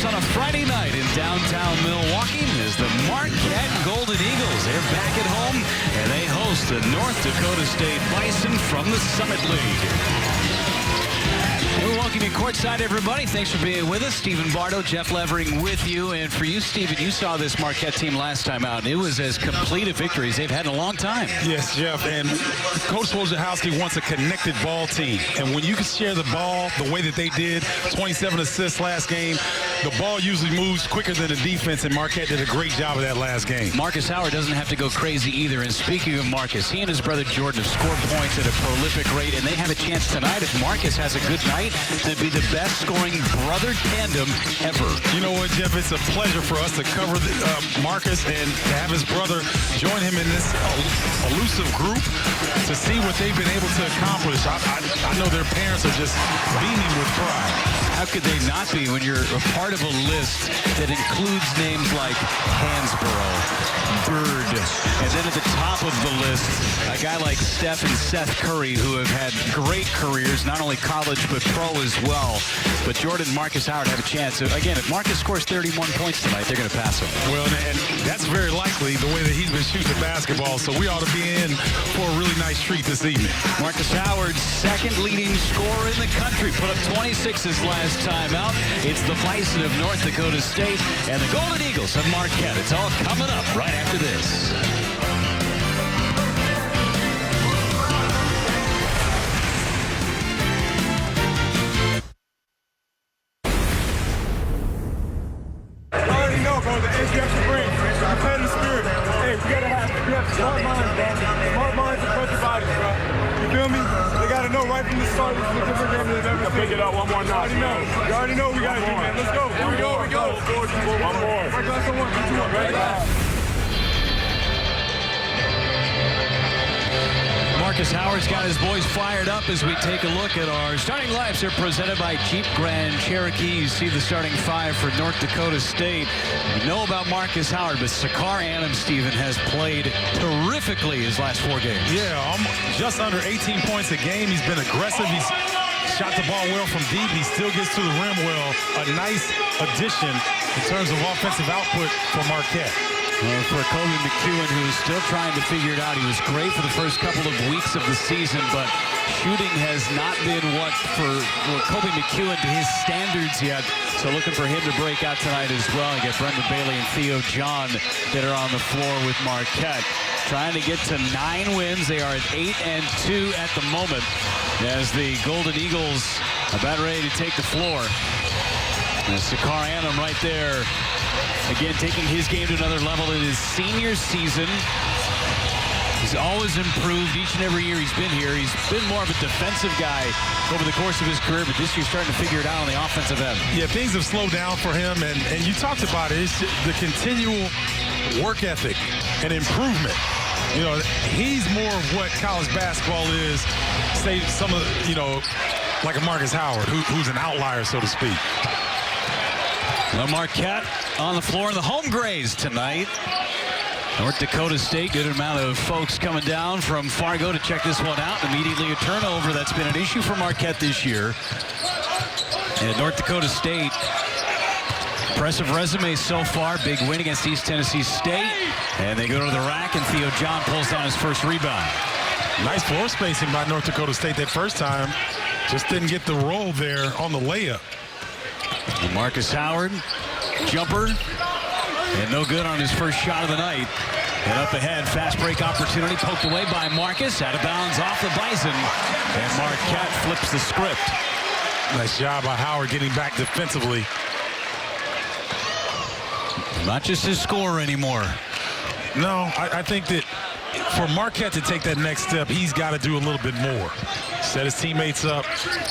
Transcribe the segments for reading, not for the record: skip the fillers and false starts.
on a Friday night in downtown Milwaukee is the Marquette Golden Eagles. They're back at home, and they host the North Dakota State Bison from the Summit League. We welcome you courtside, everybody. Thanks for being with us. Stephen Bardo, Jeff Levering with you. And for you, Stephen, you saw this Marquette team last time out, and it was as complete a victory as they've had in a long time. Yes, Jeff, and Coach Wojciechowski wants a connected ball team. And when you can share the ball the way that they did, 27 assists last game, the ball usually moves quicker than the defense, and Marquette did a great job of that last game. Marcus Howard doesn't have to go crazy either. And speaking of Marcus, he and his brother Jordan have scored points at a prolific rate, and they have a chance tonight, if Marcus has a good night, to be the best scoring brother tandem ever. You know what, Jeff? It's a pleasure for us to cover Marcus and to have his brother join him in this elusive group to see what they've been able to accomplish. I know their parents are just beaming with pride. How could they not be when you're a part of a list that includes names like Hansborough, Bird, and then at the top of the list, a guy like Steph and Seth Curry, who have had great careers, not only college but pro as well. But Jordan and Marcus Howard have a chance. Again, if Marcus scores 31 points tonight, they're going to pass him. Well, and that's very likely the way that he's been shooting basketball, so we ought to be in for a really nice treat this evening. Marcus Howard, second leading scorer in the country, put up 26 his last time out. It's the Bison of North Dakota State and the Golden Eagles of Marquette. It's all coming up right after this. Right from the start, this is a different game than they've ever seen. Pick it up one more notch. You already know what we got to do, man. Let's go. Here we go. One more. Right glass on one. Marcus Howard's got his boys fired up as we take a look at our starting lineups. They're presented by Jeep Grand Cherokee. You see the starting five for North Dakota State. You know about Marcus Howard, but Sakar Adams, Stephen, has played terrifically his last 4 games. Yeah, just under 18 points a game. He's been aggressive. He's shot the ball well from deep. He still gets to the rim well. A nice addition in terms of offensive output for Marquette. Well, for Kobe McEwen, who's still trying to figure it out, he was great for the first couple of weeks of the season, but shooting has not been what for Kobe McEwen to his standards yet. So looking for him to break out tonight as well. You get Brendan Bailey and Theo John that are on the floor with Marquette. Trying to get to 9 wins. They are at 8-2 at the moment as the Golden Eagles about ready to take the floor. And Sakar Adams right there. Again, taking his game to another level in his senior season. He's always improved each and every year he's been here. He's been more of a defensive guy over the course of his career, but this year's starting to figure it out on the offensive end. Yeah, things have slowed down for him, and you talked about it. It's the continual work ethic and improvement. You know, he's more of what college basketball is, say, some of, like a Marcus Howard, who's an outlier, so to speak. Well, Marquette on the floor in the home Grays tonight. North Dakota State, good amount of folks coming down from Fargo to check this one out. Immediately a turnover. That's been an issue for Marquette this year. And North Dakota State, impressive resume so far. Big win against East Tennessee State. And they go to the rack, and Theo John pulls down his first rebound. Nice floor spacing by North Dakota State that first time. Just didn't get the roll there on the layup. And Marcus Howard, jumper, and no good on his first shot of the night. And up ahead, fast break opportunity poked away by Marcus, out of bounds off the Bison. And Marquette flips the script. Nice job by Howard getting back defensively. Not just his scorer anymore. No, I think that for Marquette to take that next step, he's got to do a little bit more. Set his teammates up,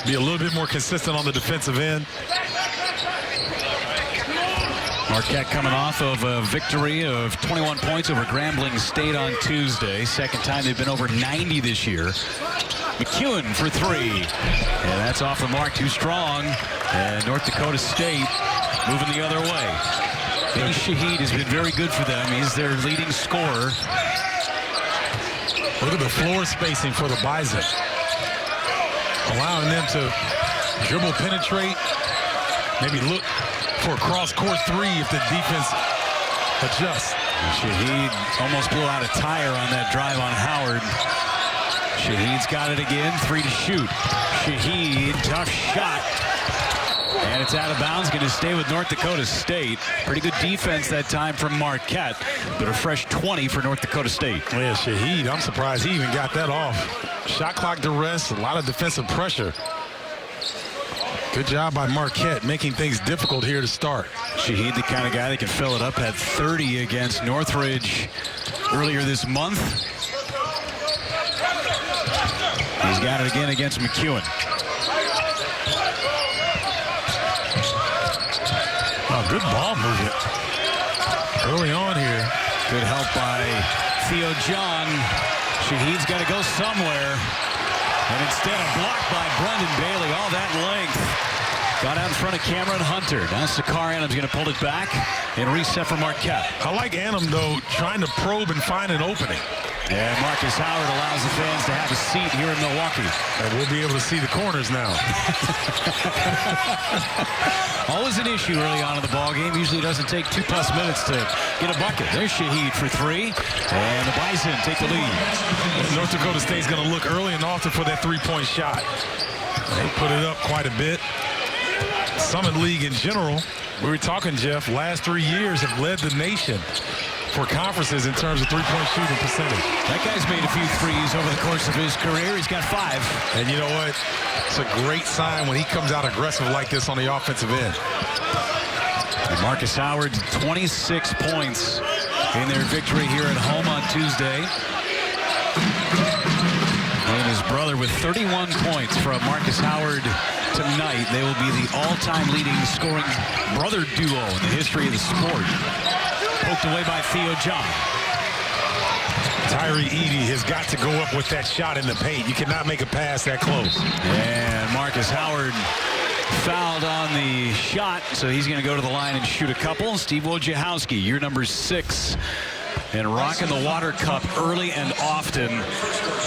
be a little bit more consistent on the defensive end. Marquette coming off of a victory of 21 points over Grambling State on Tuesday. Second time they've been over 90 this year. McEwen for 3. And that's off the mark, too strong. And North Dakota State moving the other way. Benny Shaheed has been very good for them. He's their leading scorer. Look at the floor spacing for the Bison. Allowing them to dribble, penetrate, maybe look for a cross-court three if the defense adjusts. Shaheed almost blew out a tire on that drive on Howard. Shaheed's got it again, 3 to shoot. Shaheed, tough shot. And it's out of bounds, going to stay with North Dakota State. Pretty good defense that time from Marquette, but a fresh 20 for North Dakota State. Yeah, Shaheed, I'm surprised he even got that off. Shot clock duress, a lot of defensive pressure. Good job by Marquette, making things difficult here to start. Shaheed, the kind of guy that can fill it up, had 30 against Northridge earlier this month. He's got it again against McEwen. Oh, good ball movement early on here. Good help by Theo John. Shaheed's got to go somewhere. And instead a block by Brendan Bailey. All that length. Got out in front of Cameron Hunter. Now Sakar Adams going to pull it back and reset for Marquette. I like Adams, though, trying to probe and find an opening. And Marcus Howard allows the fans to have a seat here in Milwaukee. And we'll be able to see the corners now. Always an issue early on in the ballgame. Usually doesn't take 2+ minutes to get a bucket. There's Shaheed for 3. And the Bison take the lead. North Dakota State's going to look early and often for that three-point shot. They put it up quite a bit. Summit League in general, we were talking, Jeff, last 3 years have led the nation for conferences in terms of three-point shooting percentage. That guy's made a few threes over the course of his career. He's got 5. And you know what? It's a great sign when he comes out aggressive like this on the offensive end. And Marcus Howard, 26 points in their victory here at home on Tuesday. And his brother with 31 points from Marcus Howard tonight. They will be the all-time leading scoring brother duo in the history of the sport. Poked away by Theo John. Tyree Edey has got to go up with that shot in the paint. You cannot make a pass that close. And Marcus Howard fouled on the shot, so he's going to go to the line and shoot a couple. Steve Wojciechowski, year number 6, and rocking the water cup early and often.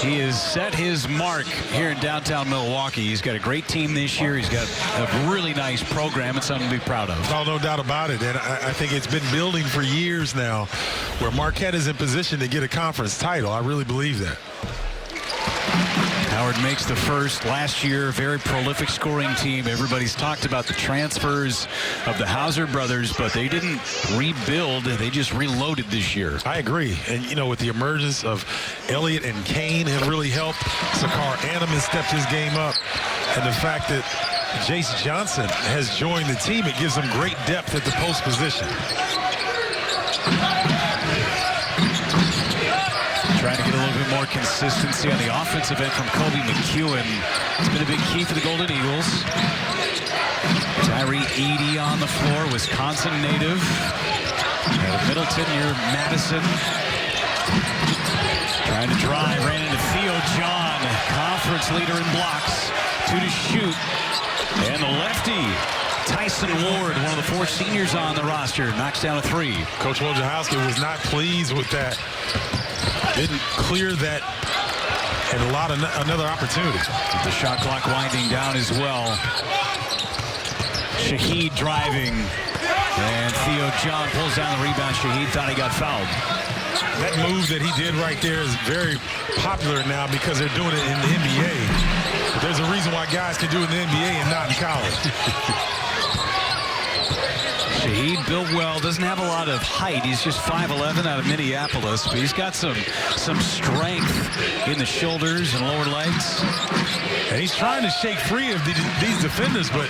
He has set his mark here in downtown Milwaukee. He's got a great team this year. He's got a really nice program. It's something to be proud of. Oh, no doubt about it. And I think it's been building for years now where Marquette is in position to get a conference title. I really believe that. Howard makes the first. Last year, very prolific scoring team. Everybody's talked about the transfers of the Hauser brothers, but they didn't rebuild. They just reloaded this year. I agree. And, you know, with the emergence of Elliott and Kane have really helped. Sakar Adams has stepped his game up. And the fact that Jace Johnson has joined the team, it gives them great depth at the post position. Trying to get a little bit more consistency on the offensive end from Kobe McEwen. It's been a big key for the Golden Eagles. Tyree Edey on the floor, Wisconsin native. Out of Middleton near Madison. Trying to drive, ran into Theo John, conference leader in blocks. 2 to shoot. And the lefty, Tyson Ward, one of the 4 seniors on the roster, knocks down a 3. Coach Wojciechowski was not pleased with that. Didn't clear that and allowed another opportunity. The shot clock winding down as well. Shaheed driving. And Theo John pulls down the rebound. Shaheed thought he got fouled. That move that he did right there is very popular now because they're doing it in the NBA. But there's a reason why guys can do it in the NBA and not in college. Shaheed built well, doesn't have a lot of height. He's just 5'11" out of Minneapolis, but he's got some strength in the shoulders and lower legs. And he's trying to shake free of these defenders, but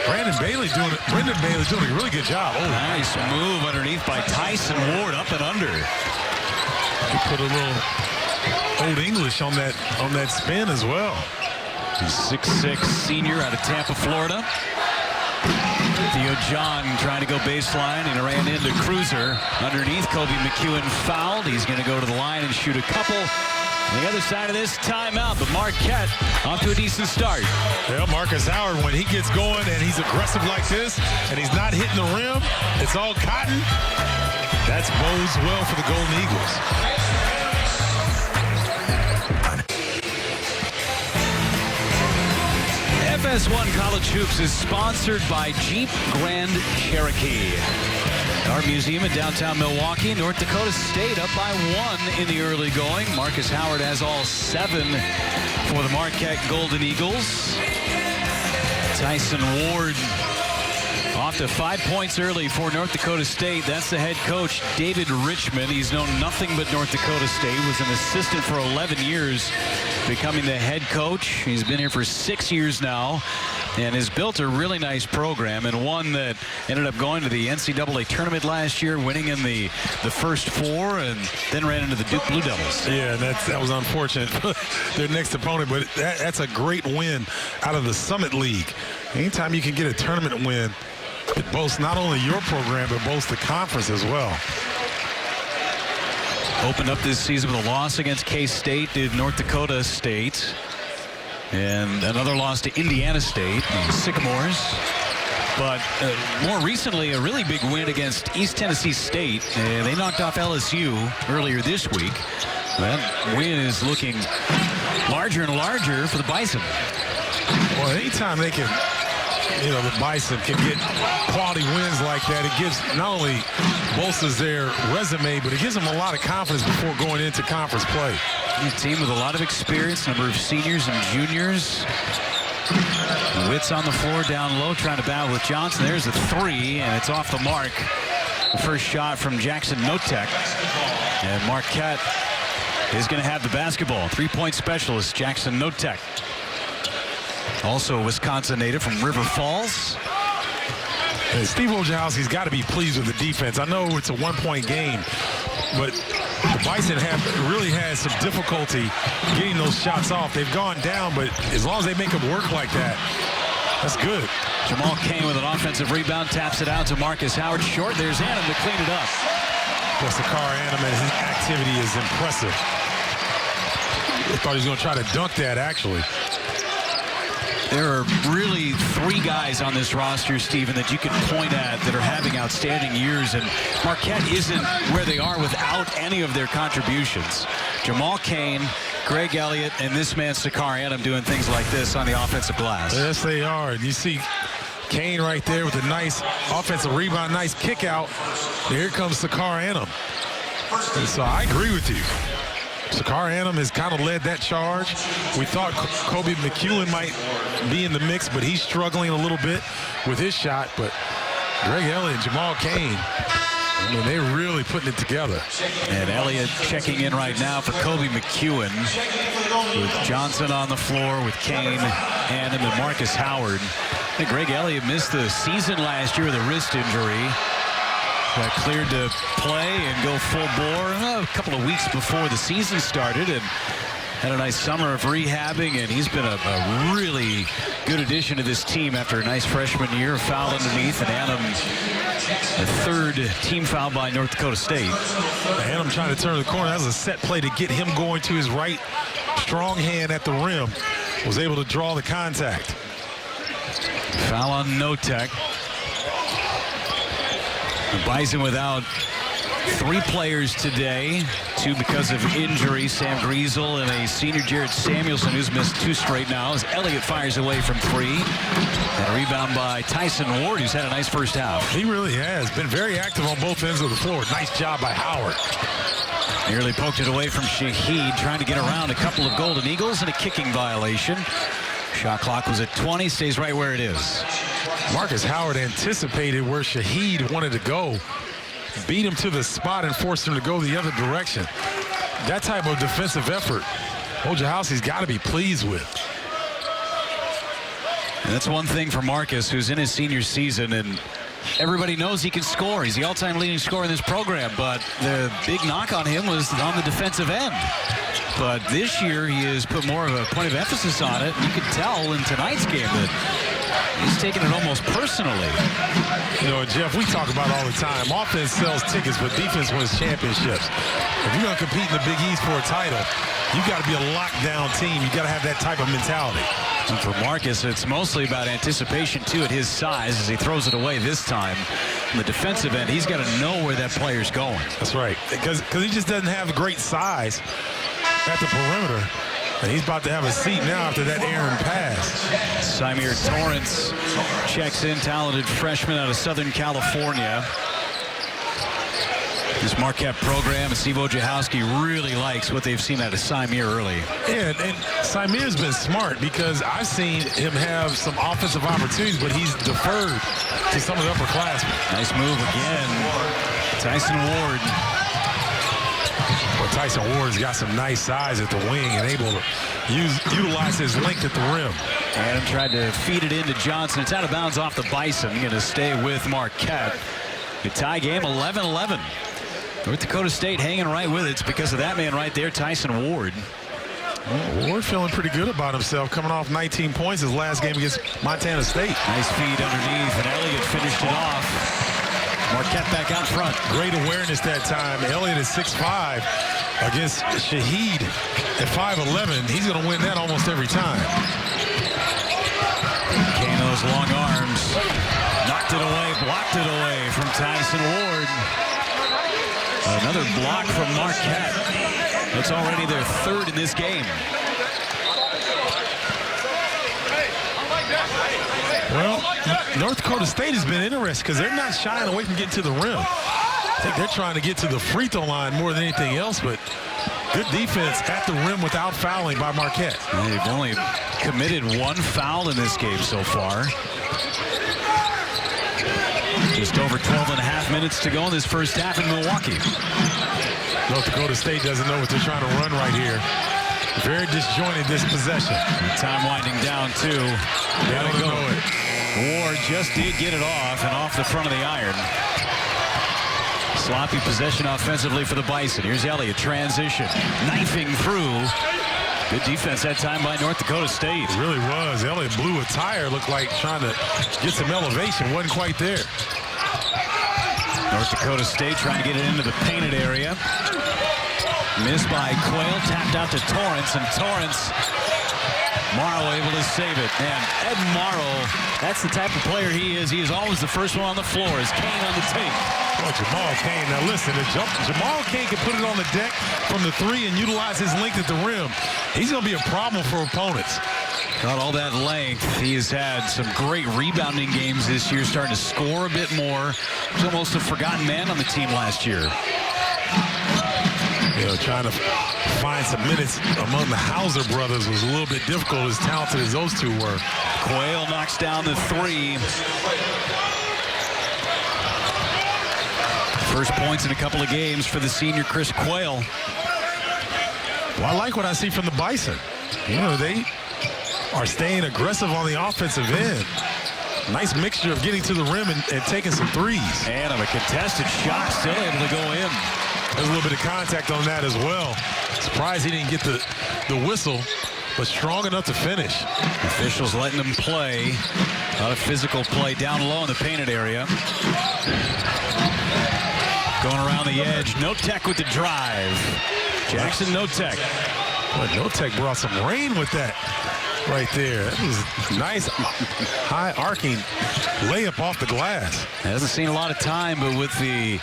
Brendan Bailey's doing a really good job. Oh, nice move underneath by Tyson Ward, up and under. He put a little Old English on that spin as well. He's 6'6", senior out of Tampa, Florida. Theo John trying to go baseline and ran into Cruiser. Underneath, Kobe McEwen fouled. He's going to go to the line and shoot a couple. On the other side of this, timeout, but Marquette off to a decent start. Well, Marcus Howard, when he gets going and he's aggressive like this and he's not hitting the rim, it's all cotton. That bodes well for the Golden Eagles. FS1 College Hoops is sponsored by Jeep Grand Cherokee. Art Museum in downtown Milwaukee. North Dakota State up by 1 in the early going. Marcus Howard has all 7 for the Marquette Golden Eagles. Tyson Ward off to 5 points early for North Dakota State. That's the head coach, David Richmond. He's known nothing but North Dakota State. Was an assistant for 11 years, becoming the head coach. He's been here for 6 years now and has built a really nice program, and one that ended up going to the NCAA tournament last year, winning in the first 4, and then ran into the Duke Blue Devils. Yeah, that was unfortunate. Their next opponent, but that's a great win out of the Summit League. Anytime you can get a tournament win, it boasts not only your program, but boasts the conference as well. Opened up this season with a loss against K-State, did North Dakota State. And another loss to Indiana State, the Sycamores. But more recently, a really big win against East Tennessee State. They knocked off LSU earlier this week. That win is looking larger and larger for the Bison. Well, anytime they can, the Bison can get quality wins like that, it gives not only bolsters their resume, but it gives them a lot of confidence before going into conference play. A team with a lot of experience, number of seniors and juniors. Witt's on the floor down low, trying to battle with Johnson. There's a 3, and it's off the mark. The first shot from Jackson Notek. And Marquette is going to have the basketball. 3-point specialist, Jackson Notek. Also a Wisconsin native from River Falls. And Steve Wojciechowski's got to be pleased with the defense. I know it's a 1-point game, but the Bison have really had some difficulty getting those shots off. They've gone down, but as long as they make them work like that, that's good. Jamal Cain with an offensive rebound, taps it out to Marcus Howard. Short, there's Annam to clean it up. Plus, Sakar Annam, his activity is impressive. I thought he was going to try to dunk that, actually. There are really 3 guys on this roster, Stephen, that you can point at that are having outstanding years, and Marquette isn't where they are without any of their contributions. Jamal Cain, Greg Elliott, and this man, Sakar Annam, doing things like this on the offensive glass. Yes, they are. You see Cain right there with a nice offensive rebound, nice kick out. Here comes Sakar Annam. And so I agree with you. Sakar Annam has kind of led that charge. We thought Kobe McEwen might be in the mix, but he's struggling a little bit with his shot. But Greg Elliott and Jamal Cain, they're really putting it together. And Elliott checking in right now for Kobe McEwen, with Johnson on the floor, with Cain, Annam, and Marcus Howard. I think Greg Elliott missed the season last year with a wrist injury. Got cleared to play and go full bore a couple of weeks before the season started, and had a nice summer of rehabbing, and he's been a really good addition to this team after a nice freshman year. Foul underneath, and Annam, the 3rd team foul by North Dakota State. Annam trying to turn the corner. That was a set play to get him going to his right strong hand at the rim. Was able to draw the contact. Foul on Notek. The Bison without 3 players today, 2 because of injury. Sam Griesel and a senior Jared Samuelson, who's missed 2 straight now, as Elliott fires away from 3. And a rebound by Tyson Ward, who's had a nice first half. He really has been very active on both ends of the floor. Nice job by Howard. Nearly poked it away from Shaheed, trying to get around a couple of Golden Eagles and a kicking violation. Shot clock was at 20, stays right where it is. Marcus Howard anticipated where Shaheed wanted to go, beat him to the spot and forced him to go the other direction. That type of defensive effort, Wojciechowski's got to be pleased with. And that's one thing for Marcus, who's in his senior season, and everybody knows he can score. He's the all-time leading scorer in this program, but the big knock on him was on the defensive end. But this year, he has put more of a point of emphasis on it. You could tell in tonight's game that he's taking it almost personally. Jeff, we talk about all the time. Offense sells tickets, but defense wins championships. If you're going to compete in the Big East for a title, you've got to be a lockdown team. You've got to have that type of mentality. And for Marcus, it's mostly about anticipation, too, at his size as he throws it away this time. On the defensive end, he's got to know where that player's going. That's right, because he just doesn't have great size at the perimeter. And he's about to have a seat now after that errant pass. Samir Torrance checks in, talented freshman out of Southern California. This Marquette program, and Steve Wojciechowski really likes what they've seen out of Samir early. Yeah, and Samir's been smart because I've seen him have some offensive opportunities, but he's deferred to some of the upperclassmen. Nice move again. Tyson Ward. Well, Tyson Ward's got some nice size at the wing and able to utilize his length at the rim. Adam tried to feed it into Johnson. It's out of bounds off the Bison. Going to stay with Marquette. The tie game, 11-11. North Dakota State hanging right with it. It's because of that man right there, Tyson Ward. Well, Ward feeling pretty good about himself, coming off 19 points his last game against Montana State. Nice feed underneath, and Elliott finished it off. Marquette back out front. Great awareness that time. Elliott is 6'5" against Shaheed at 5'11". He's going to win that almost every time. Kano's long arms. Knocked it away, blocked it away from Tyson Ward. Another block from Marquette. It's already their third in this game. Well, North Dakota State has been interesting because they're not shying away from getting to the rim. I think they're trying to get to the free throw line more than anything else, but good defense at the rim without fouling by Marquette. They've only committed one foul in this game so far. Just over 12 and a half minutes to go in this first half in Milwaukee. North Dakota State doesn't know what they're trying to run right here. Very disjointed this possession. Time winding down too. Gotta go. Ward just did get it off and off the front of the iron. Sloppy possession offensively for the Bison. Here's Elliott, transition, knifing through. Good defense that time by North Dakota State. It really was. Elliott blew a tire, looked like trying to get some elevation. Wasn't quite there. North Dakota State trying to get it into the painted area. Missed by Quayle, tapped out to Torrance, and Torrance, Morrow able to save it. And Ed Morrow, that's the type of player he is. He is always the first one on the floor. Is Kane on the tape? Oh, Jamal Kane. Now listen, if Jamal Kane can put it on the deck from the three and utilize his length at the rim, he's going to be a problem for opponents. Got all that length. He has had some great rebounding games this year, starting to score a bit more. He's almost a forgotten man on the team last year. You know, trying to find some minutes among the Hauser brothers was a little bit difficult, as talented as those two were. Quayle knocks down the three. First points in a couple of games for the senior Chris Quayle. Well, I like what I see from the Bison. You know, they are staying aggressive on the offensive end. Nice mixture of getting to the rim and taking some threes. And a contested shot, still able to go in. There's a little bit of contact on that as well. Surprised he didn't get the whistle, but strong enough to finish. Officials letting him play. A lot of physical play down low in the painted area. Going around the edge. Notek with the drive. Jackson Notek. Boy, Notek brought some rain with that right there. That was nice, high arcing layup off the glass. Hasn't seen a lot of time, but with the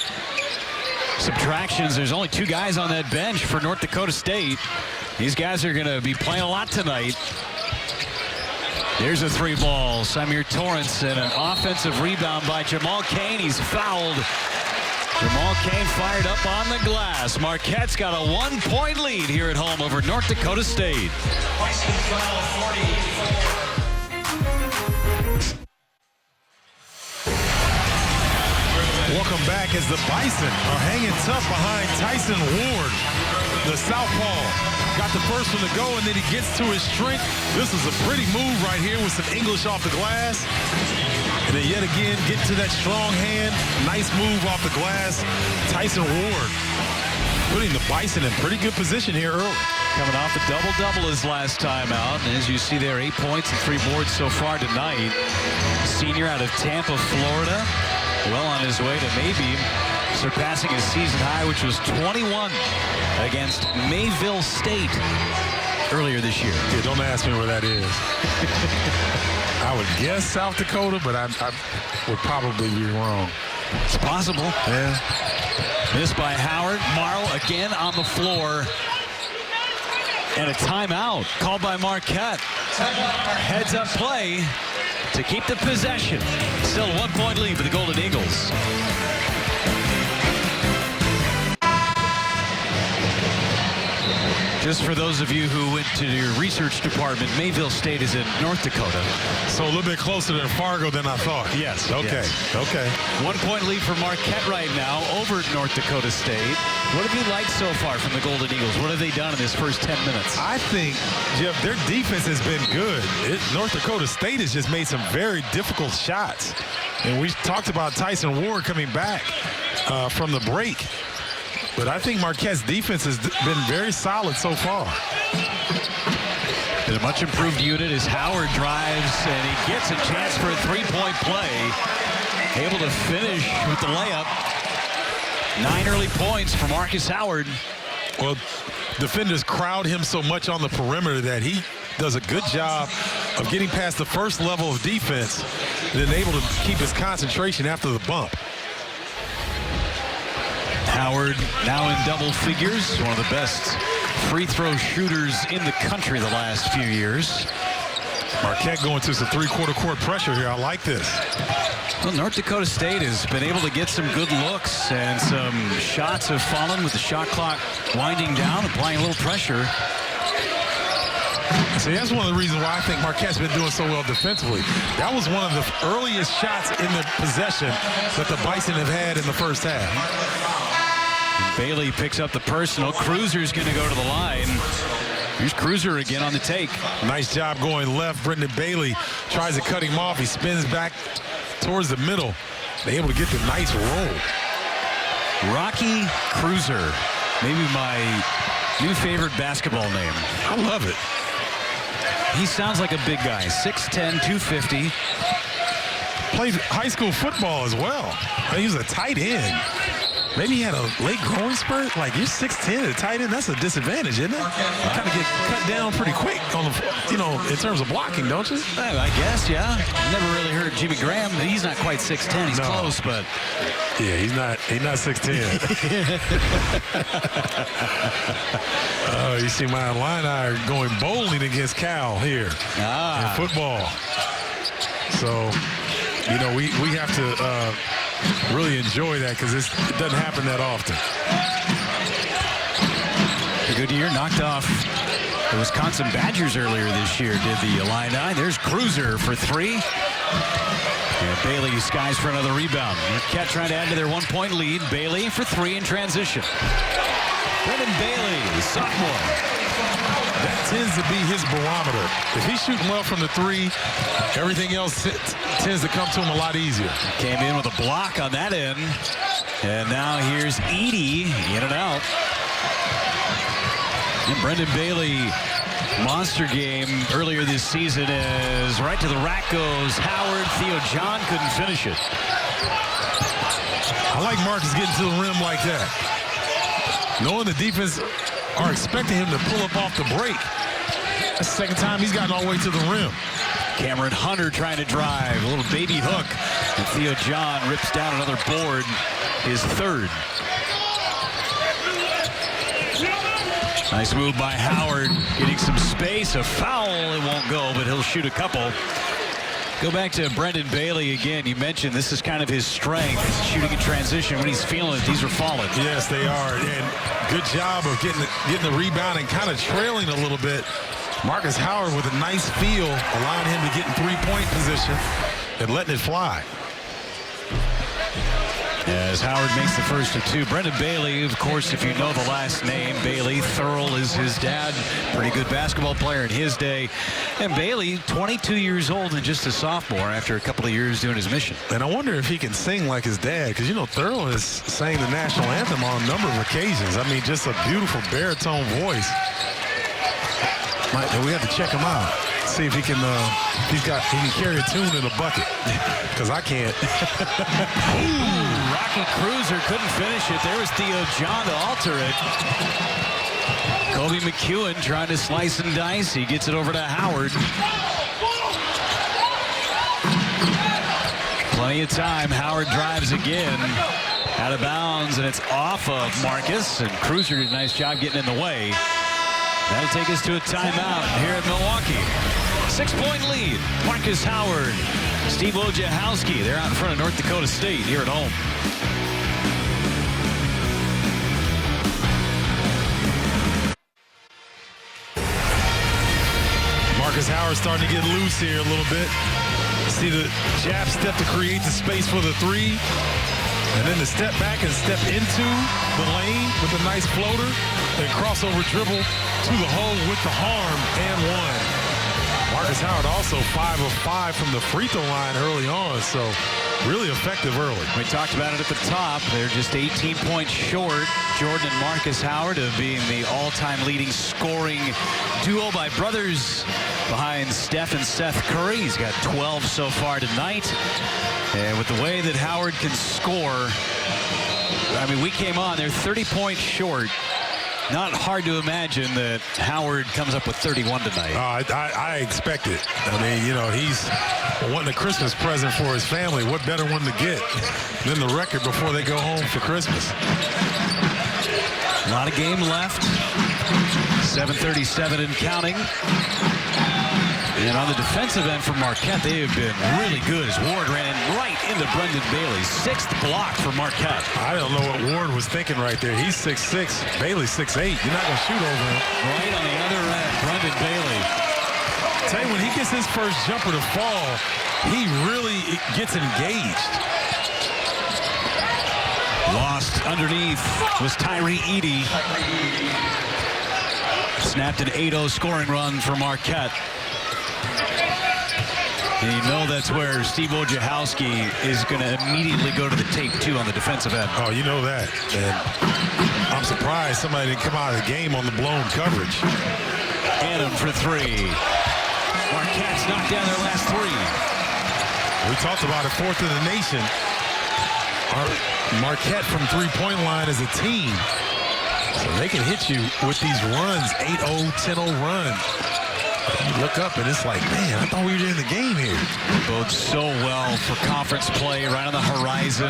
subtractions, there's only two guys on that bench for North Dakota State. These guys are going to be playing a lot tonight. There's a three ball. Samir Torrance and an offensive rebound by Jamal Kane. He's fouled. Jamal Kane fired up on the glass. Marquette's got a 1-point lead here at home over North Dakota State. Welcome back as the Bison are hanging tough behind Tyson Ward. The southpaw got the first one to go, and then he gets to his strength. This is a pretty move right here with some English off the glass. And then yet again, get to that strong hand. Nice move off the glass. Tyson Ward putting the Bison in pretty good position here early. Coming off the double-double his last time out. And as you see there, 8 points and 3 boards so far tonight. Senior out of Tampa, Florida. Well on his way to maybe surpassing his season high, which was 21 against Mayville State earlier this year. Yeah, don't ask me where that is. I would guess South Dakota, but I would probably be wrong. It's possible. Yeah. Missed by Howard. Morrow again on the floor. And a timeout called by Marquette. Heads up play to keep the possession. Still 1-point lead for the Golden Eagles. Just for those of you who went to your research department, Mayville State is in North Dakota. So a little bit closer to Fargo than I thought. Yes. Okay. Yes. Okay. 1-point lead for Marquette right now over at North Dakota State. What have you liked so far from the Golden Eagles? What have they done in this first 10 minutes? I think, Jeff, their defense has been good. North Dakota State has just made some very difficult shots. And we talked about Tyson Ward coming back from the break. But I think Marquette's defense has been very solid so far. Been a much improved unit as Howard drives, and he gets a chance for a three-point play. Able to finish with the layup. 9 early points for Marcus Howard. Well, defenders crowd him so much on the perimeter that he does a good job of getting past the first level of defense and then able to keep his concentration after the bump. Howard now in double figures, one of the best free throw shooters in the country the last few years. Marquette going to some three-quarter court pressure here. I like this. Well, North Dakota State has been able to get some good looks, and some shots have fallen with the shot clock winding down, applying a little pressure. See, that's one of the reasons why I think Marquette's been doing so well defensively. That was one of the earliest shots in the possession that the Bison have had in the first half. Bailey picks up the personal. Cruiser's going to go to the line. Here's Cruiser again on the take. Nice job going left. Brendan Bailey tries to cut him off. He spins back towards the middle. They're able to get the nice roll. Rocky Cruiser, maybe my new favorite basketball name. I love it. He sounds like a big guy, 6'10", 250. Played high school football as well. He was a tight end. Maybe he had a late growing spurt. Like, you're 6'10" at a tight end. That's a disadvantage, isn't it? You kind of get cut down pretty quick on the, in terms of blocking, don't you? I guess, yeah. Never really heard Jimmy Graham. He's not quite 6'10". He's close, but yeah, he's not 6'10". You see my Illini are going bowling against Cal here in football. So, we have to really enjoy that because it doesn't happen that often. Goodyear knocked off the Wisconsin Badgers earlier this year, did the Illini. There's Cruiser for three. And Bailey skies for another rebound. Marquette trying to add to their 1-point lead. Bailey for three in transition. Brendan Bailey, the sophomore. That tends to be his barometer. If he's shooting well from the three, everything else tends to come to him a lot easier. Came in with a block on that end. And now here's Edey in and out. And Brendan Bailey, monster game earlier this season, as right to the rack goes Howard. Theo John couldn't finish it. I like Marcus getting to the rim like that. Knowing the defense are expecting him to pull up off the break. That's the second time he's gotten all the way to the rim. Cameron Hunter trying to drive. A little baby hook. And Theo John rips down another board, his third. Nice move by Howard, getting some space. A foul, it won't go, but he'll shoot a couple. Go back to Brendan Bailey again. You mentioned this is kind of his strength, shooting in transition. When he's feeling it, these are falling. Yes, they are. And good job of getting the rebound and kind of trailing a little bit. Marcus Howard with a nice feel, allowing him to get in three-point position and letting it fly. As Howard makes the first of two. Brendan Bailey, of course, if you know the last name, Bailey, Thurl is his dad. Pretty good basketball player in his day. And Bailey, 22 years old and just a sophomore after a couple of years doing his mission. And I wonder if he can sing like his dad, because, Thurl has sang the national anthem on a number of occasions. I mean, just a beautiful baritone voice. We have to check him out. See if he can he can carry a tune in a bucket, because I can't. Ooh, Rocky Cruiser couldn't finish it. There was Theo John to alter it. Kobe McEwen trying to slice and dice. He gets it over to Howard. Plenty of time. Howard drives again. Out of bounds, and it's off of Marcus. And Cruiser did a nice job getting in the way. That'll take us to a timeout here at Milwaukee. 6-point lead. Marcus Howard, Steve Wojciechowski. They're out in front of North Dakota State here at home. Marcus Howard starting to get loose here a little bit. See the jab step to create the space for the three. And then the step back and step into the lane with a nice floater. And crossover dribble to the hole with the harm and one. Marcus Howard also 5 of 5 from the free throw line early on. So really effective early. We talked about it at the top. They're just 18 points short, Jordan and Marcus Howard, of being the all-time leading scoring duo by brothers behind Steph and Seth Curry. He's got 12 so far tonight. And with the way that Howard can score, I mean, we came on, they're 30 points short. Not hard to imagine that Howard comes up with 31 tonight. I expect it. I mean, you know, he's wanting a Christmas present for his family. What better one to get than the record before they go home for Christmas? A lot of game left. 7:37 and counting. And on the defensive end for Marquette, they have been really good as Ward ran right into Brendan Bailey's 6th block for Marquette. I don't know what Ward was thinking right there. He's 6'6", Bailey's 6'8". You're not going to shoot over him. Right on the other end, Brendan Bailey. Tell you, when he gets his first jumper to fall, he really gets engaged. Lost underneath was Tyree Eady. Snapped an 8-0 scoring run for Marquette. And you know that's where Steve Wojciechowski is going to immediately go to the tape, too, on the defensive end. Oh, you know that. And I'm surprised somebody didn't come out of the game on the blown coverage. Adam for three. Marquette's knocked down their last three. We talked about it, 4th in the nation. Marquette from three-point line as a team. So they can hit you with these runs, 8-0, 10-0 run. You look up and it's like, man, I thought we were in the game here. Bodes so well for conference play right on the horizon.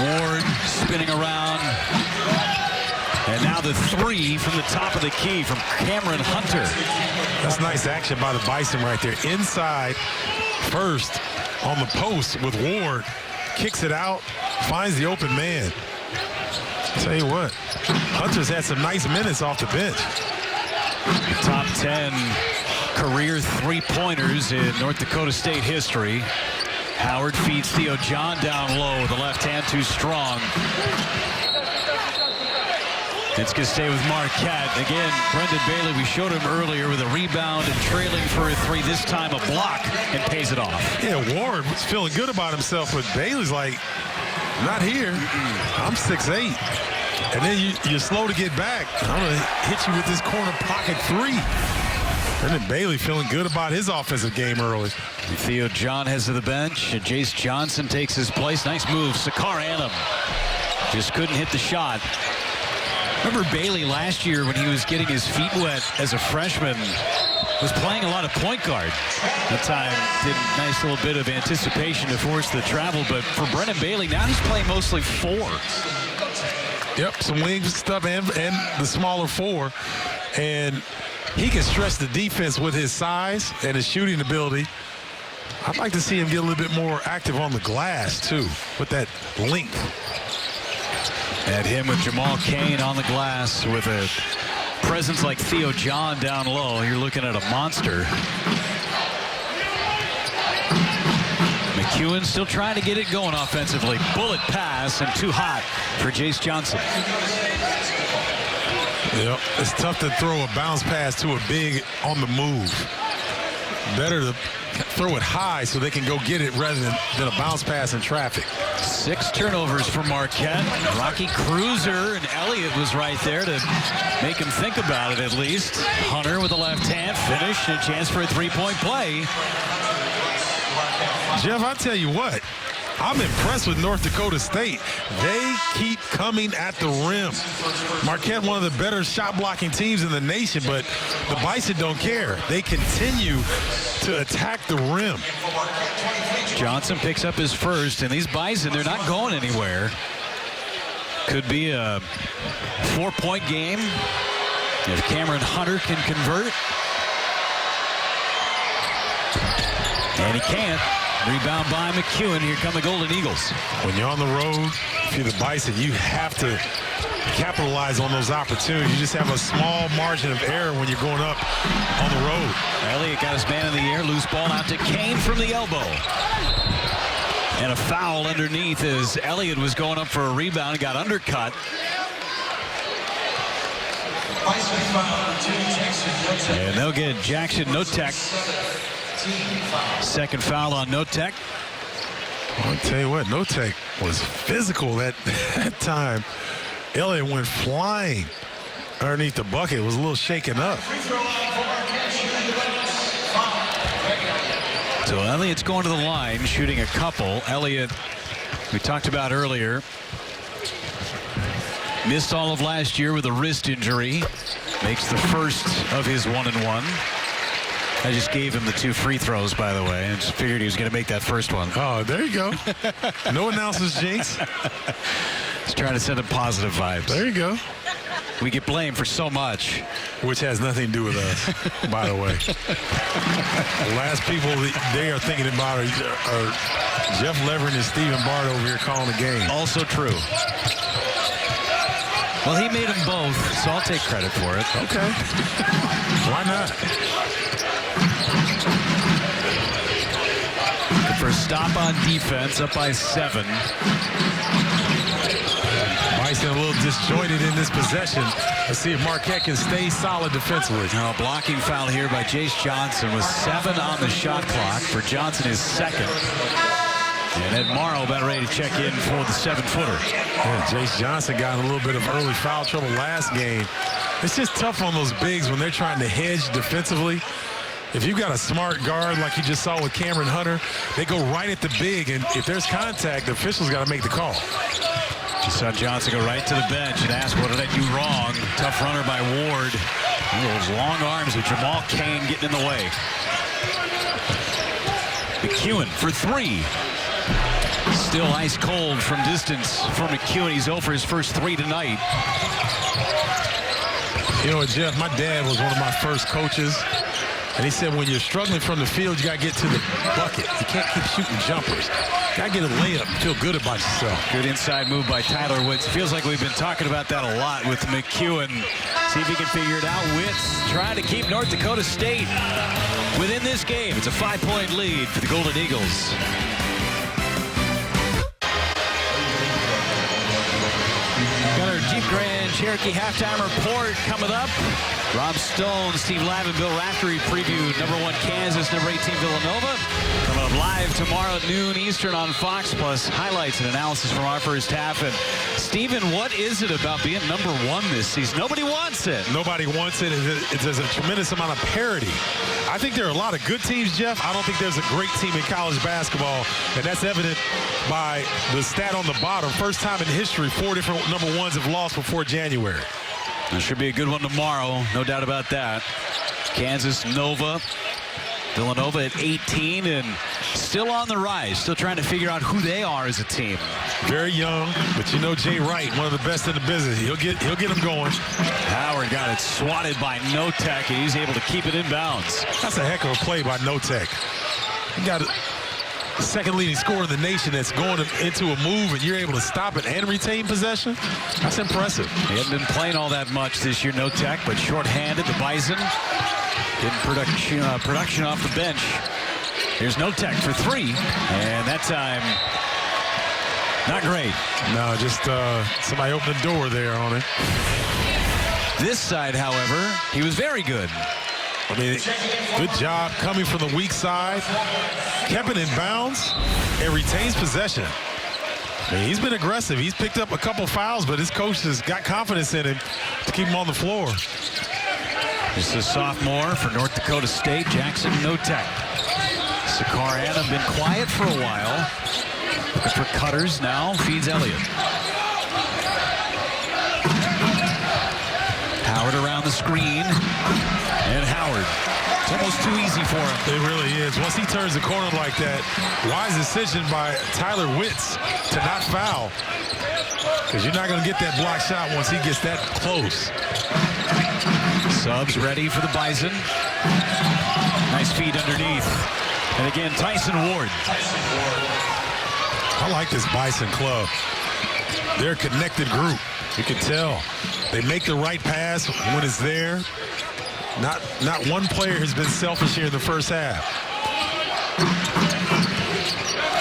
Ward spinning around. And now the three from the top of the key from Cameron Hunter. That's nice action by the Bison right there. Inside first on the post with Ward. Kicks it out, finds the open man. I'll tell you what, Hunter's had some nice minutes off the bench. Top 10 career three-pointers in North Dakota State history. Howard feeds Theo John down low with the left hand too strong. It's going to stay with Marquette. Again, Brendan Bailey, we showed him earlier with a rebound and trailing for a three. This time a block and pays it off. Yeah, Ward was feeling good about himself, but Bailey's like, not here. I'm 6'8". And then you're slow to get back. I'm going to hit you with this corner pocket three. And then Bailey feeling good about his offensive game early. Theo John heads to the bench. Jace Johnson takes his place. Nice move. Sakar Annam just couldn't hit the shot. Remember Bailey last year when he was getting his feet wet as a freshman, was playing a lot of point guard. That time did a nice little bit of anticipation to force the travel, but for Brendan Bailey, now he's playing mostly four. Yep, some wing stuff and the smaller four. And he can stretch the defense with his size and his shooting ability. I'd like to see him get a little bit more active on the glass, too, with that length. And him with Jamal Cain on the glass with a presence like Theo John down low. You're looking at a monster. McEwen still trying to get it going offensively. Bullet pass and too hot for Jace Johnson. Yep, it's tough to throw a bounce pass to a big on the move. Better to throw it high so they can go get it rather than a bounce pass in traffic. 6 turnovers for Marquette. Rocky Cruiser and Elliott was right there to make him think about it at least. Hunter with the left hand finish and a chance for a three-point play. Jeff, I tell you what, I'm impressed with North Dakota State. They keep coming at the rim. Marquette, one of the better shot-blocking teams in the nation, but the Bison don't care. They continue to attack the rim. Johnson picks up his first, and these Bison, they're not going anywhere. Could be a 4-point game. If Cameron Hunter can convert. And he can't. Rebound by McEwen. Here come the Golden Eagles. When you're on the road, if you're the Bison, you have to capitalize on those opportunities. You just have a small margin of error when you're going up on the road. Elliott got his man in the air. Loose ball out to Kane from the elbow. And a foul underneath as Elliott was going up for a rebound and got undercut. And they'll get Jackson Notek. Second foul on Notek. I'll tell you what, Notek was physical at that time. Elliott went flying underneath the bucket. It was a little shaken up. So Elliott's going to the line, shooting a couple. Elliott, we talked about earlier, missed all of last year with a wrist injury. Makes the first of his 1-and-1. I just gave him the 2 free throws, by the way. I just figured he was going to make that first one. Oh, there you go. No announcers, Jinx. Just trying to send him positive vibes. There you go. We get blamed for so much. Which has nothing to do with us, by the way. The last people they are thinking about are Jeff Levering and Stephen Bart over here calling the game. Also true. Well, he made them both, so I'll take credit for it. Okay. Why not? The first stop on defense, up by 7. Bison a little disjointed in this possession. Let's see if Marquette can stay solid defensively. Now, a blocking foul here by Jace Johnson with 7 on the shot clock for Johnson, his second. And Ed Morrow about ready to check in for the 7-footer. Yeah, Jace Johnson got a little bit of early foul trouble last game. It's just tough on those bigs when they're trying to hedge defensively. If you've got a smart guard like you just saw with Cameron Hunter, they go right at the big, and if there's contact, the official's got to make the call. You saw Johnson go right to the bench and ask, what did I do wrong? Tough runner by Ward. Those long arms with Jamal Cain getting in the way. McEwen for 3. Still ice cold from distance for McEwen. He's 0 for his first 3 tonight. You know what, Jeff, my dad was one of my first coaches. And he said when you're struggling from the field, you got to get to the bucket. You can't keep shooting jumpers. Got to get a layup and feel good about yourself. Good inside move by Tyler Witz. Feels like we've been talking about that a lot with McEwen. See if he can figure it out. Witz trying to keep North Dakota State within this game. It's a 5-point lead for the Golden Eagles. Got our Jeep Grand Cherokee halftime report coming up. Rob Stone, Steve Lavin, Bill Raftery preview #1 Kansas, #18 Villanova. Coming up live tomorrow at noon Eastern on Fox, plus highlights and analysis from our first half. And Steven, what is it about being #1 this season? Nobody wants it. Nobody wants it. There's a tremendous amount of parity. I think there are a lot of good teams, Jeff. I don't think there's a great team in college basketball, and that's evident by the stat on the bottom. First time in history, 4 different #1s have lost before January. That should be a good one tomorrow, no doubt about that. Kansas, Nova, Villanova at 18 and still on the rise, still trying to figure out who they are as a team. Very young, but you know Jay Wright, one of the best in the business. He'll get them going. Howard got it swatted by Notek, and he's able to keep it in bounds. That's a heck of a play by Notek. He got the second leading scorer in the nation that's going into a move, and you're able to stop it and retain possession. That's impressive. He hasn't been playing all that much this year, Notek, but shorthanded. The Bison getting production off the bench. Here's Notek for 3, and that time not great. No, just somebody opened the door there on it. This side, however, he was very good. I mean, good job coming from the weak side. Kept it in bounds and retains possession. I mean, he's been aggressive. He's picked up a couple fouls, but his coach has got confidence in him to keep him on the floor. This is a sophomore for North Dakota State, Jackson Notek. Sakarian been quiet for a while. Looking for cutters now, feeds Elliott. Howard around the screen. And Howard. It's almost too easy for him. It really is. Once he turns the corner like that, wise decision by Tyler Witz to not foul. Because you're not going to get that block shot once he gets that close. Subs ready for the Bison. Nice feed underneath. And again, Tyson Ward. I like this Bison club. They're a connected group. You can tell. They make the right pass when it's there. Not one player has been selfish here in the first half.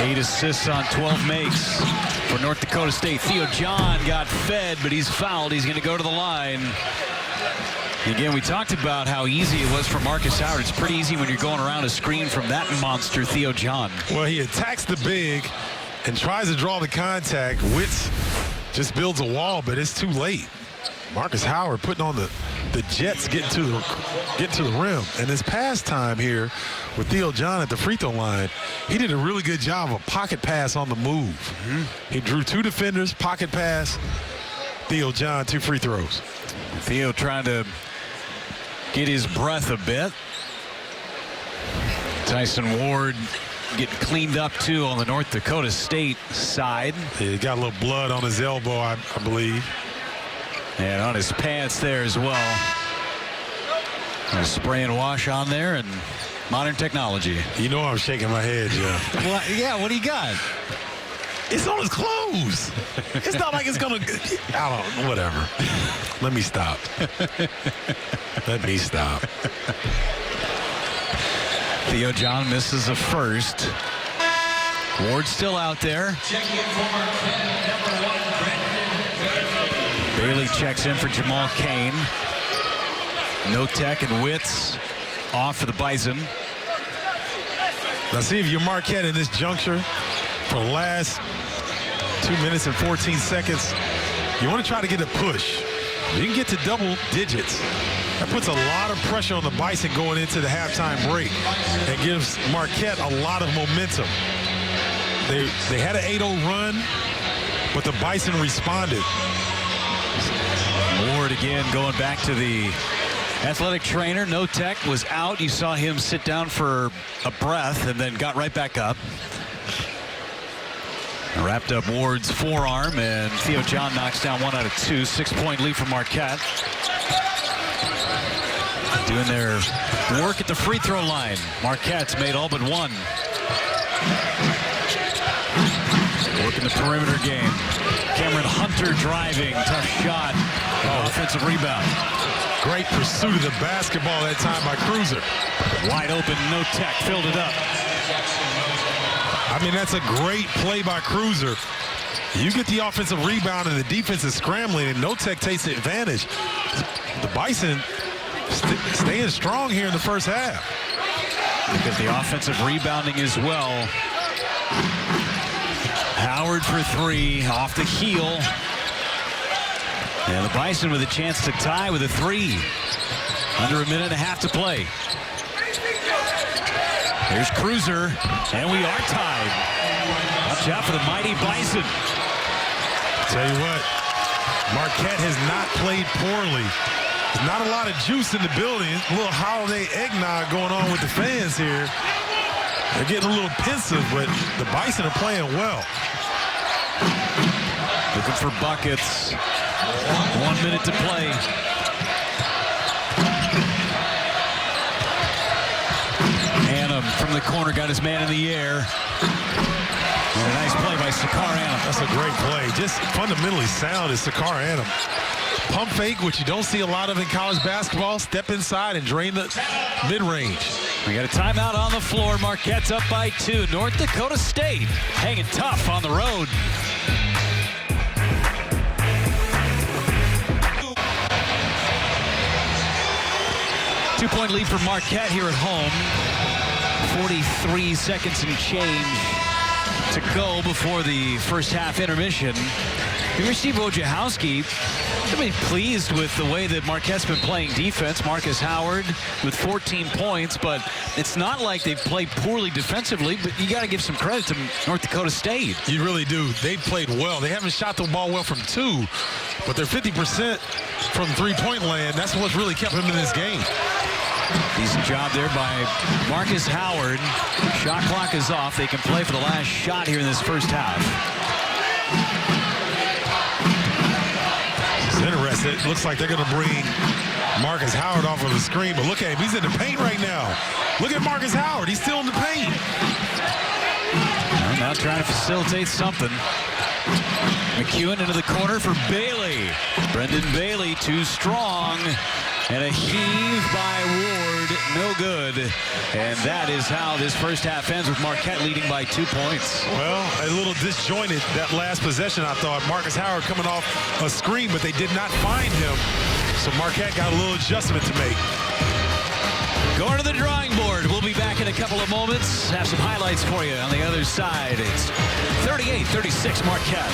8 assists on 12 makes for North Dakota State. Theo John got fed, but he's fouled. He's going to go to the line. Again, we talked about how easy it was for Marcus Howard. It's pretty easy when you're going around a screen from that monster, Theo John. Well, he attacks the big and tries to draw the contact. Witz just builds a wall, but it's too late. Marcus Howard putting on the Jets getting to the rim. And his pass time here with Theo John at the free throw line, he did a really good job of a pocket pass on the move. He drew 2 defenders, pocket pass. Theo John, 2 free throws. Theo trying to get his breath a bit. Tyson Ward getting cleaned up too on the North Dakota State side. He got a little blood on his elbow, I believe. And on his pants there as well. A spray and wash on there, and modern technology. You know I'm shaking my head, Jeff. Well, yeah, what do you got? It's on his clothes. It's not like it's gonna. I don't know. Whatever. Let me stop. Let me stop. Theo John misses a first. Ward still out there. Bailey checks in for Jamal Kane. Notek and Witz off for the Bison. Now see if you're Marquette in this juncture for the last 2 minutes and 14 seconds. You want to try to get a push. You can get to double digits. That puts a lot of pressure on the Bison going into the halftime break and gives Marquette a lot of momentum. They had an 8-0 run, but the Bison responded. Ward again going back to the athletic trainer. Notek was out. You saw him sit down for a breath and then got right back up. Wrapped up Ward's forearm, and Theo John knocks down 1 out of 2. 6-point lead for Marquette. Doing their work at the free throw line. Marquette's made all but 1. Working the perimeter game. Cameron Hunter driving. Tough shot. Offensive rebound. Great pursuit of the basketball that time by Cruiser. Wide open, Notek filled it up. I mean, that's a great play by Cruiser. You get the offensive rebound and the defense is scrambling, and Notek takes advantage. The Bison staying strong here in the first half. Because the offensive rebounding as well. Howard for 3, off the heel. And the Bison with a chance to tie with a 3. Under a minute and a half to play. Here's Cruiser, and we are tied. Watch out for the mighty Bison. Tell you what, Marquette has not played poorly. There's not a lot of juice in the building. A little holiday eggnog going on with the fans here. They're getting a little pensive, but the Bison are playing well. Looking for buckets. 1 minute to play. Annam from the corner got his man in the air. And a nice play by Sakar Annam. That's a great play. Just fundamentally sound is Sakar Annam. Pump fake, which you don't see a lot of in college basketball. Step inside and drain the mid-range. We got a timeout on the floor. Marquette's up by 2. North Dakota State hanging tough on the road. Two-point lead for Marquette here at home. 43 seconds and change to go before the first half intermission. Here's Steve Wojciechowski. Really pleased with the way that Marquette's been playing defense. Marcus Howard with 14 points, but it's not like they've played poorly defensively, but you got to give some credit to North Dakota State. You really do. They've played well. They haven't shot the ball well from 2, but they're 50% from three-point land. That's what's really kept them in this game. Decent job there by Marcus Howard. Shot clock is off. They can play for the last shot here in this first half. It's interesting. It looks like they're going to bring Marcus Howard off of the screen, but look at him. He's in the paint right now. Look at Marcus Howard. He's still in the paint. Well, now trying to facilitate something. McEwen into the corner for Bailey. Brendan Bailey too strong. And a heave by Ward, no good. And that is how this first half ends, with Marquette leading by 2 points. Well, a little disjointed that last possession, I thought. Marcus Howard coming off a screen, but they did not find him. So Marquette got a little adjustment to make. Going to the drawing board. We'll be back in a couple of moments. Have some highlights for you on the other side. It's 38-36 Marquette.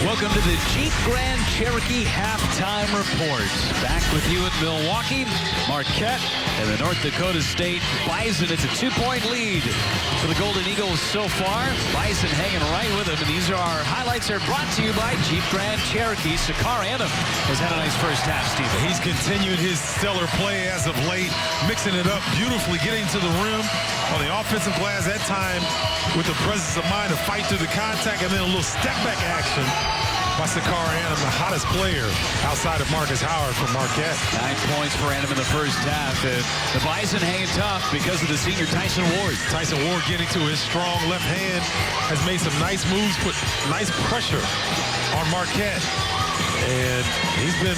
Welcome to the Jeep Grand Cherokee Halftime Report. Back with you in Milwaukee, Marquette, and the North Dakota State Bison. It's a 2-point lead for the Golden Eagles so far. Bison hanging right with them, and these are our highlights. Are brought to you by Jeep Grand Cherokee. Sakar Annam has had a nice first half, Steve. He's continued his stellar play as of late, mixing it up beautifully, getting to the rim on the offensive glass that time with the presence of mind to fight through the contact, and then a little step-back action by Sakar Annam, the hottest player outside of Marcus Howard from Marquette. 9 points for Annam in the first half. The Bison hanging tough because of the senior Tyson Ward. Tyson Ward getting to his strong left hand, has made some nice moves, put nice pressure on Marquette. And he's been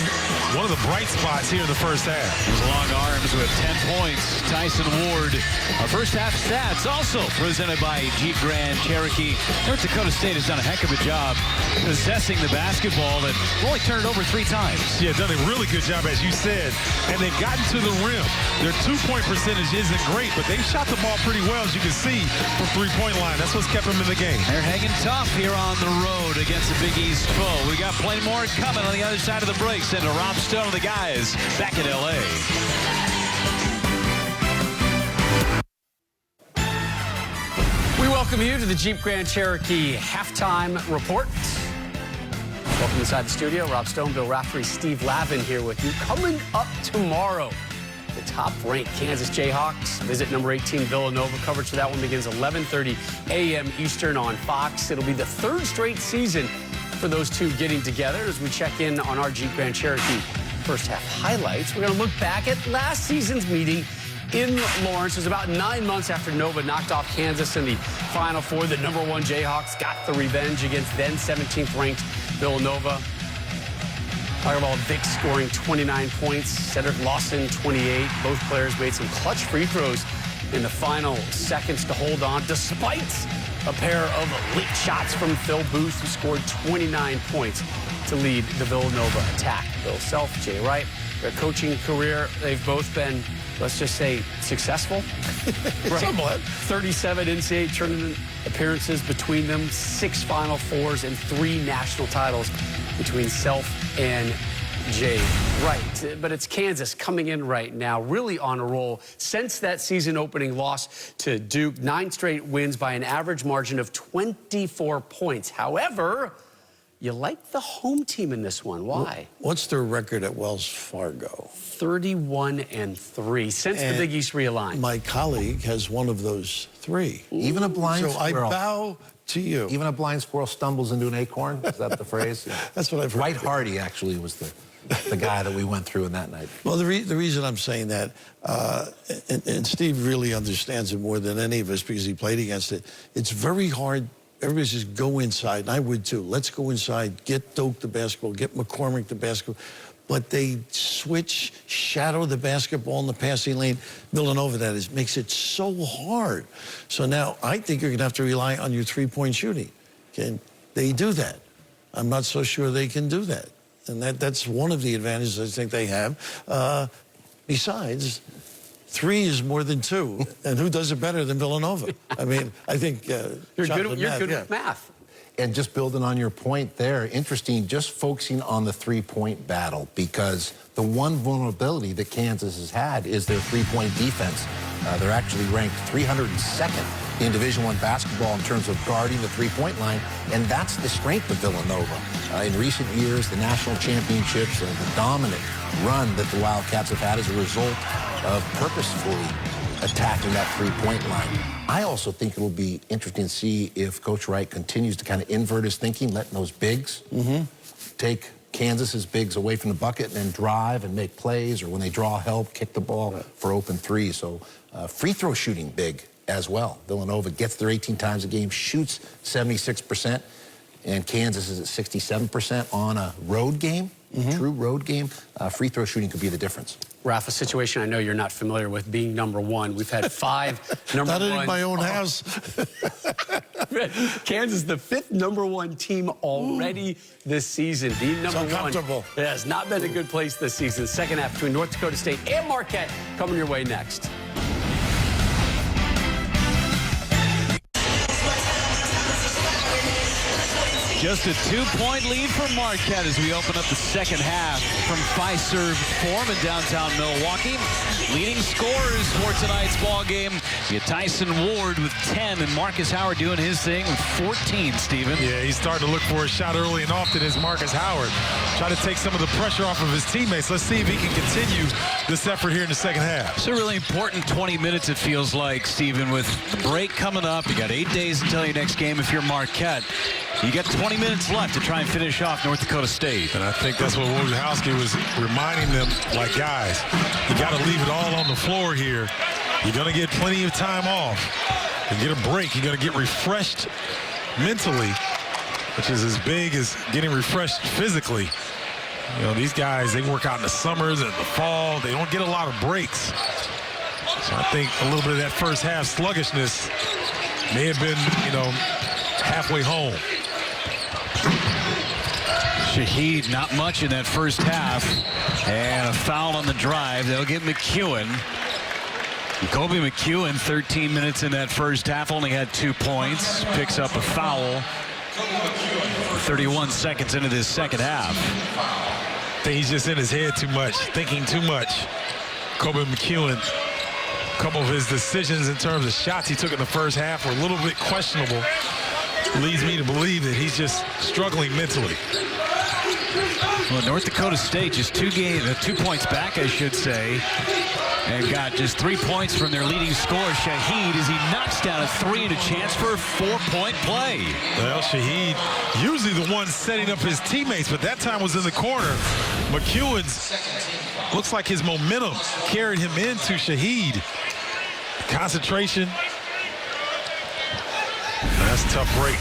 one of the bright spots here in the first half. His long arms with 10 points. Tyson Ward. Our first half stats also presented by Jeep Grand Cherokee. North Dakota State has done a heck of a job possessing the basketball, that only turned it over 3 times. Yeah, done a really good job, as you said. And they've gotten to the rim. Their 2-point percentage isn't great, but they've shot the ball pretty well, as you can see, from 3-point line. That's what's kept them in the game. They're hanging tough here on the road against the Big East foe. We got plenty more coming on the other side of the break. Send to Rob Stone and the guys back in L.A. We welcome you to the Jeep Grand Cherokee Halftime Report. Welcome inside the studio. Rob Stone, Bill Raftery, Steve Lavin here with you. Coming up tomorrow, the top-ranked Kansas Jayhawks visit number 18 Villanova. Coverage for that one begins 11:30 a.m. Eastern on Fox. It'll be the 3rd straight season for those two getting together. As we check in on our Jeep Grand Cherokee first half highlights, we're going to look back at last season's meeting in Lawrence. It was about 9 months after Nova knocked off Kansas in the Final Four. The number 1 Jayhawks got the revenge against then 17th ranked Villanova. Talking about Vic scoring 29 points, Cedric Lawson 28. Both players made some clutch free throws in the final seconds to hold on, despite a pair of late shots from Phil Booth, who scored 29 points to lead the Villanova attack. Bill Self, Jay Wright, their coaching career, they've both been, let's just say, successful. Somewhat. 37 NCAA tournament appearances between them, 6 Final Fours, and 3 national titles between Self and Jay Wright. But it's Kansas coming in right now, really on a roll. Since that season opening loss to Duke, 9 straight wins by an average margin of 24 points. However, you like the home team in this one. Why? What's their record at Wells Fargo? 31-3 since the Big East realigned. My colleague has one of those 3. Even a blind So I squirrel. bow to you. Even a blind squirrel stumbles into an acorn. Is that the phrase? Yeah. That's what I've heard. Wright Hardy actually was the guy that we went through in that night. Well, the reason I'm saying that, and Steve really understands it more than any of us because he played against it, it's very hard. Everybody says, go inside, and I would too. Let's go inside, get Doak the basketball, get McCormick the basketball. But they switch, shadow the basketball in the passing lane. Villanova, that is, makes it so hard. So now I think you're going to have to rely on your 3-point shooting. Can they do that? I'm not so sure they can do that. And that's one of the advantages I think they have. Besides, 3 is more than 2. And who does it better than Villanova? I mean, I think You're good with math. And just building on your point there, interesting, just focusing on the 3-point battle, because the one vulnerability that Kansas has had is their 3-point defense. They're actually ranked 302nd in Division I basketball in terms of guarding the 3-point line, and that's the strength of Villanova. In recent years, the national championships, the dominant run that the Wildcats have had as a result of purposefully attacking that three-point line. I also think it'll be interesting to see if Coach Wright continues to kind of invert his thinking, letting those bigs take Kansas's bigs away from the bucket and then drive and make plays, or when they draw help, kick the ball for open threes. So free throw shooting big as well. Villanova gets there 18 times a game, shoots 76%, and Kansas is at 67% on a road game, true road game. Free throw shooting could be the difference. Raf, a situation I know you're not familiar with, being number one. We've had 5 number one. Not in my own house. Kansas, the 5th number 1 team already this season. Being number So comfortable. 1 it has not been a good place this season. Second half between North Dakota State and Marquette coming your way next. Just a 2-point lead for Marquette as we open up the second half from Fiserv Forum in downtown Milwaukee. Leading scorers for tonight's ball game. You got Tyson Ward with 10 and Marcus Howard doing his thing with 14, Steven. Yeah, he's starting to look for a shot early and often as Marcus Howard. Try to take some of the pressure off of his teammates. Let's see if he can continue this effort here in the second half. It's a really important 20 minutes, it feels like, Steven, with the break coming up. You got 8 days until your next game if you're Marquette. You got 20 minutes left to try and finish off North Dakota State. And I think that's what Wojciechowski was reminding them, like, guys, you got to leave it all on the floor here. You're going to get plenty of time off. You get a break. You're going to get refreshed mentally, which is as big as getting refreshed physically. You know, these guys, they work out in the summers and the fall. They don't get a lot of breaks. So I think a little bit of that first half sluggishness may have been, you know, halfway home. Shaheed, not much in that first half. And a foul on the drive. They'll get McEwen. Kobe McEwen, 13 minutes in that first half, only had 2 points. Picks up a foul 31 seconds into this second half. I think he's just in his head too much, thinking too much. Kobe McEwen, a couple of his decisions in terms of shots he took in the first half were a little bit questionable. Leads me to believe that he's just struggling mentally. Well, North Dakota State just 2 points back, I should say, and got just 3 points from their leading scorer, Shaheed, as he knocks down a 3 and a chance for a 4-point play. Well, Shaheed, usually the one setting up his teammates, but that time was in the corner. McEwen's, looks like his momentum carried him into Shaheed. Concentration. That's a tough break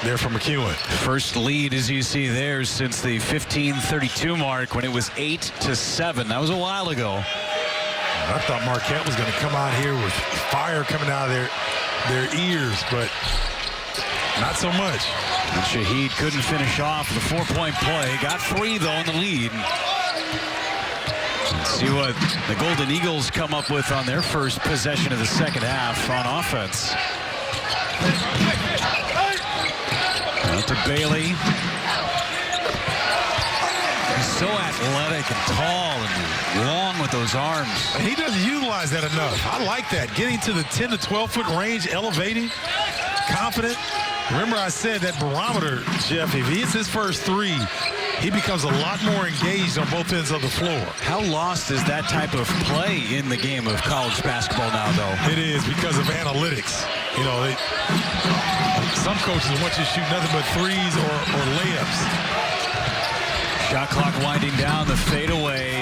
there from McEwen. First lead, as you see there, since the 15:32 mark when it was 8-7. That was a while ago. I thought Marquette was going to come out here with fire coming out of their ears, but not so much. And Shaheed couldn't finish off the 4-point play. Got 3, though, in the lead. Let's see what the Golden Eagles come up with on their first possession of the second half on offense. Out to Bailey. He's so athletic and tall and long with those arms. And he doesn't utilize that enough. I like that. Getting to the 10 to 12-foot range, elevating, confident. Remember I said that barometer, Jeff, if he hits his first 3, he becomes a lot more engaged on both ends of the floor. How lost is that type of play in the game of college basketball now, though? It is because of analytics. You know, some coaches want you to shoot nothing but 3s or layups. Shot clock winding down, the fadeaway.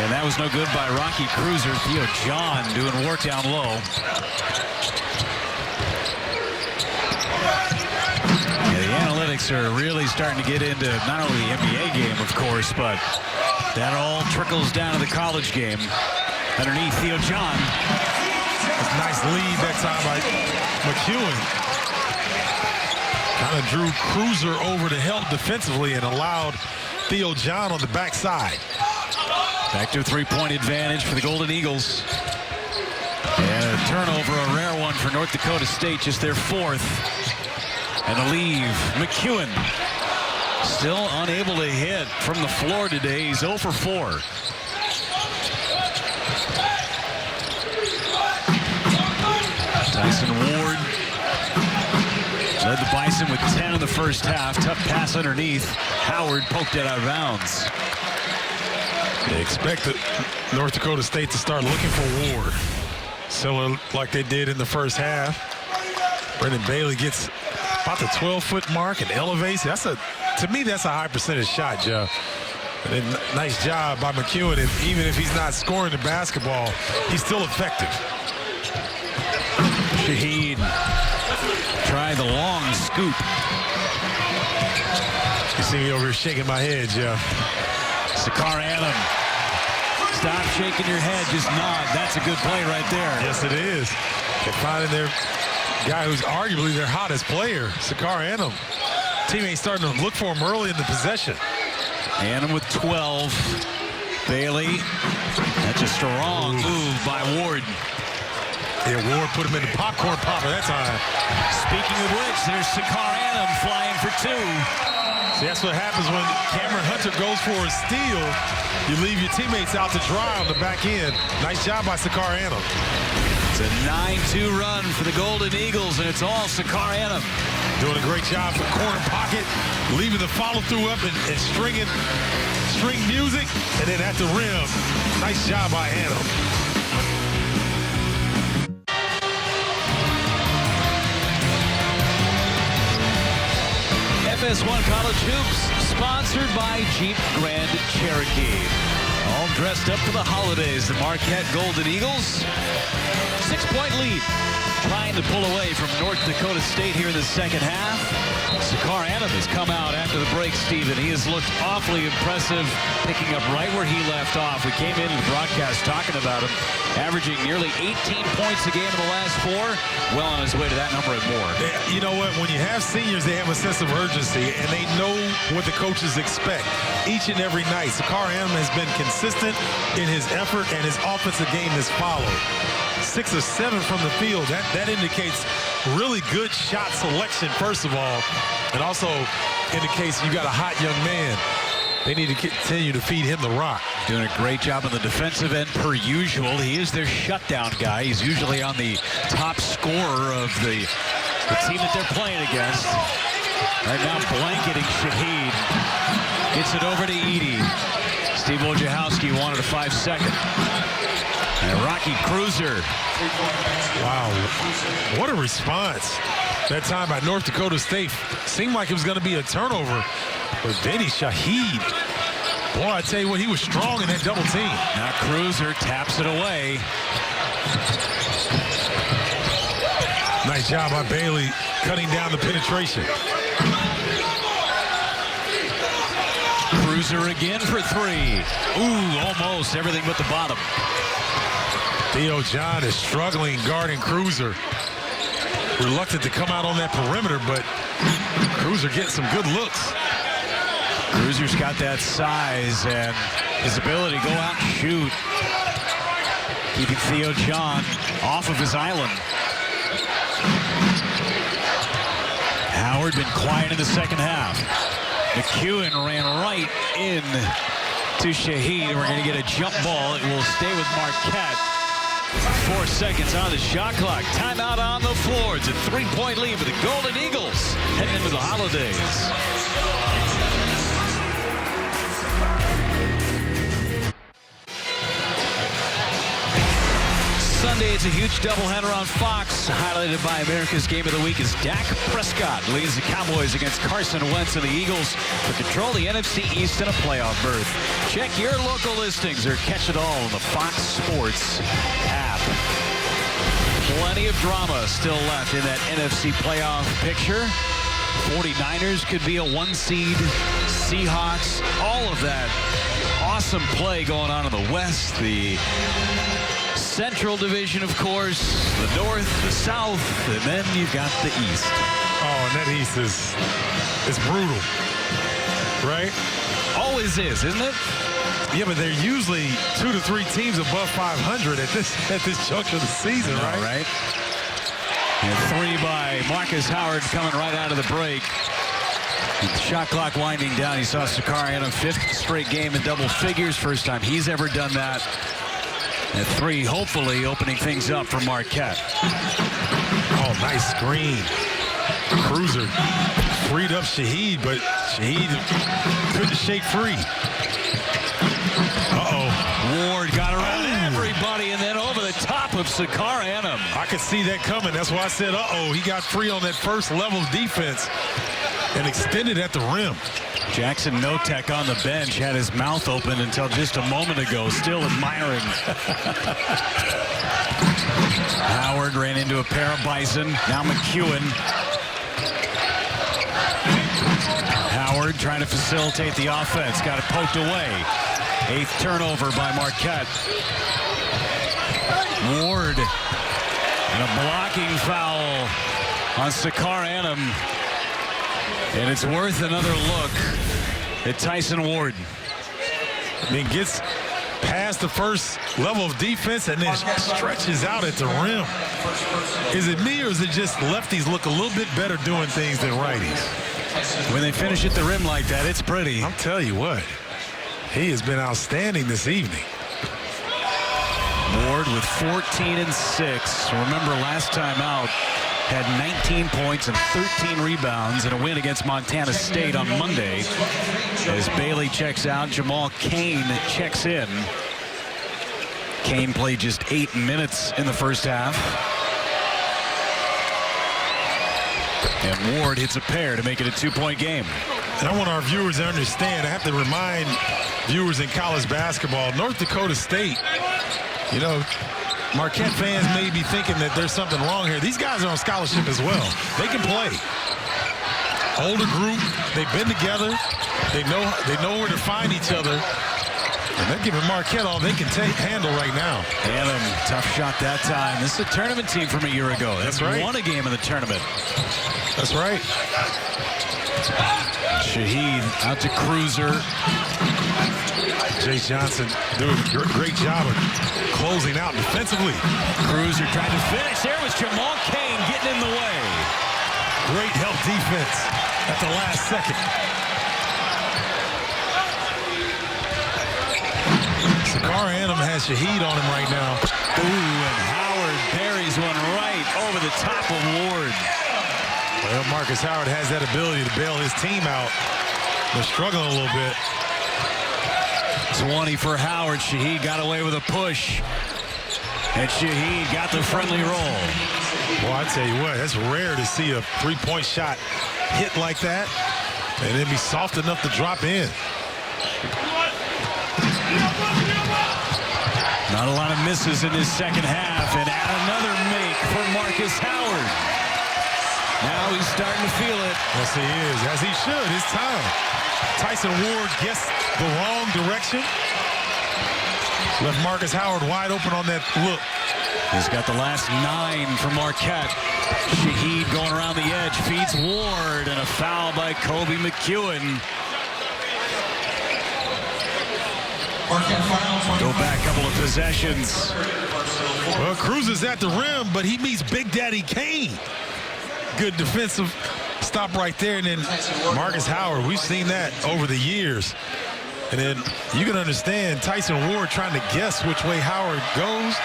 And that was no good by Rocky Cruiser. Theo John doing work down low. Yeah, the analytics are really starting to get into not only the NBA game, of course, but that all trickles down to the college game. Underneath, Theo John. Nice lead that time by McEwen. Kind of drew Cruiser over to help defensively and allowed Theo John on the backside. Back to a 3-point advantage for the Golden Eagles. And a turnover, a rare one for North Dakota State, just their 4th. And a leave. McEwen still unable to hit from the floor today. He's 0 for 4. Tyson Ward led the Bison with 10 in the first half. Tough pass underneath. Howard poked it out of bounds. They expect North Dakota State to start looking for Ward. Similar like they did in the first half. Brendan Bailey gets about the 12-foot mark and elevates. To me, that's a high percentage shot, Joe. And then nice job by McEwen. And even if he's not scoring the basketball, he's still effective. Shaheed try the long scoop. You see me over here shaking my head, Joe. Sakar Adam. Stop shaking your head, just nod. That's a good play right there. Yes, it is. They're finding their guy who's arguably their hottest player, Sakar Adam. Teammates starting to look for him early in the possession. Adam with 12. Bailey. That's a strong move by Ward. Yeah, Ward put him in the popcorn popper that time. Speaking of which, there's Sakar Adam flying for 2. See, that's what happens when Cameron Hunter goes for a steal. You leave your teammates out to dry on the back end. Nice job by Sakar Adam. It's a 9-2 run for the Golden Eagles, and it's all Sakar Adam. Doing a great job from corner pocket, leaving the follow-through up and string music, and then at the rim. Nice job by Adam. FS1 College Hoops, sponsored by Jeep Grand Cherokee. All dressed up for the holidays. The Marquette Golden Eagles, 6-point lead. Trying to pull away from North Dakota State here in the second half. Sakar Adam has come out after the break, Steven. He has looked awfully impressive, picking up right where he left off. We came into the broadcast talking about him, averaging nearly 18 points a game in the last 4. Well on his way to that number and more. You know what? When you have seniors, they have a sense of urgency, and they know what the coaches expect each and every night. Sakar Adam has been consistent in his effort, and his offensive game has followed. 6 of 7 from the field. That indicates really good shot selection, first of all, and also indicates you got a hot young man. They need to continue to feed him the rock. Doing a great job on the defensive end per usual. He is their shutdown guy. He's usually on the top scorer of the team that they're playing against. Right now blanketing Shaheed. Gets it over to Edey. Steve Wojciechowski wanted a 5-second. And Rocky Cruiser. Wow, what a response. That time by North Dakota State. Seemed like it was going to be a turnover. But Benny Shaheed, boy, I tell you what, he was strong in that double team. Now Cruiser taps it away. Nice job by Bailey cutting down the penetration. Cruiser again for 3. Ooh, almost everything but the bottom. Theo John is struggling guarding Cruiser. Reluctant to come out on that perimeter, but Cruiser getting some good looks. Cruiser's got that size and his ability to go out and shoot. Keeping Theo John off of his island. Howard been quiet in the second half. McEwen ran right in to Shaheed, and we're going to get a jump ball. It will stay with Marquette. 4 seconds on the shot clock. Timeout on the floor. It's a 3-point lead for the Golden Eagles heading into the holidays. Sunday, it's a huge doubleheader on Fox, highlighted by America's Game of the Week as Dak Prescott leads the Cowboys against Carson Wentz and the Eagles to control the NFC East in a playoff berth. Check your local listings or catch it all in the Fox Sports app. Plenty of drama still left in that NFC playoff picture. 49ers could be a 1 seed. Seahawks, all of that awesome play going on in the West. The Central Division, of course, the North, the South, and then you've got the East. Oh, and that East is brutal, right? Always is, isn't it? Yeah, but they're usually 2 to 3 teams above 500 at this juncture of the season, right? And 3 by Marcus Howard coming right out of the break. The shot clock winding down. You saw Sakar Adam 5th straight game in double figures. First time he's ever done that. At 3, hopefully opening things up for Marquette. Oh, nice screen. Cruiser freed up Shaheed, but Shaheed couldn't shake free. Ward got around everybody and then over the top of Sakar Annam. I could see that coming. That's why I said, uh-oh, he got free on that first level of defense and extended at the rim. Jackson Notek on the bench had his mouth open until just a moment ago, still admiring. Howard ran into a pair of Bison. Now McEwen. Howard trying to facilitate the offense. Got it poked away. 8th turnover by Marquette. Ward. And a blocking foul on Sakar Annam. And it's worth another look at Tyson Ward. Then gets past the first level of defense and then stretches out at the rim. Is it me or is it just lefties look a little bit better doing things than righties? When they finish at the rim like that, it's pretty. I'm telling you what, he has been outstanding this evening. Ward with 14 and 6. Remember last time out, had 19 points and 13 rebounds in a win against Montana State on Monday. As Bailey checks out, Jamal Cain checks in. Cain played just 8 minutes in the first half. And Ward hits a pair to make it a 2-point game. And I want our viewers to understand, I have to remind viewers in college basketball, North Dakota State, you know, Marquette fans may be thinking that there's something wrong here. These guys are on scholarship as well. They can play. Older group, they've been together. They know where to find each other. And they're giving Marquette all they can handle right now. Annam, tough shot that time. This is a tournament team from a year ago. That's right. Won a game in the tournament. That's right. Shaheed out to Cruiser. Jace Johnson doing a great job of closing out defensively. Cruiser trying to finish. There was Jamal Cain getting in the way. Great help defense at the last second. Sakar Annam has Shaheed on him right now. Ooh, and Howard buries one right over the top of Ward. Well, Marcus Howard has that ability to bail his team out. They're struggling a little bit. 20 for Howard. Shaheed got away with a push. And Shaheed got the friendly roll. Well, I tell you what, that's rare to see a three-point shot hit like that and then be soft enough to drop in. Not a lot of misses in this second half, and another make for Marcus Howard. Now he's starting to feel it. Yes, he is, as he should. It's time. Tyson Ward gets the wrong direction. Left Marcus Howard wide open on that look. He's got the last 9 for Marquette. Shaheed going around the edge, feeds Ward, and a foul by Kobe McEwen. Go back a couple of possessions. Well, Cruz is at the rim, but he meets Big Daddy Kane. Good defensive stop right there. And then Marcus Howard, we've seen that over the years. And then you can understand Tyson Ward trying to guess which way Howard goes.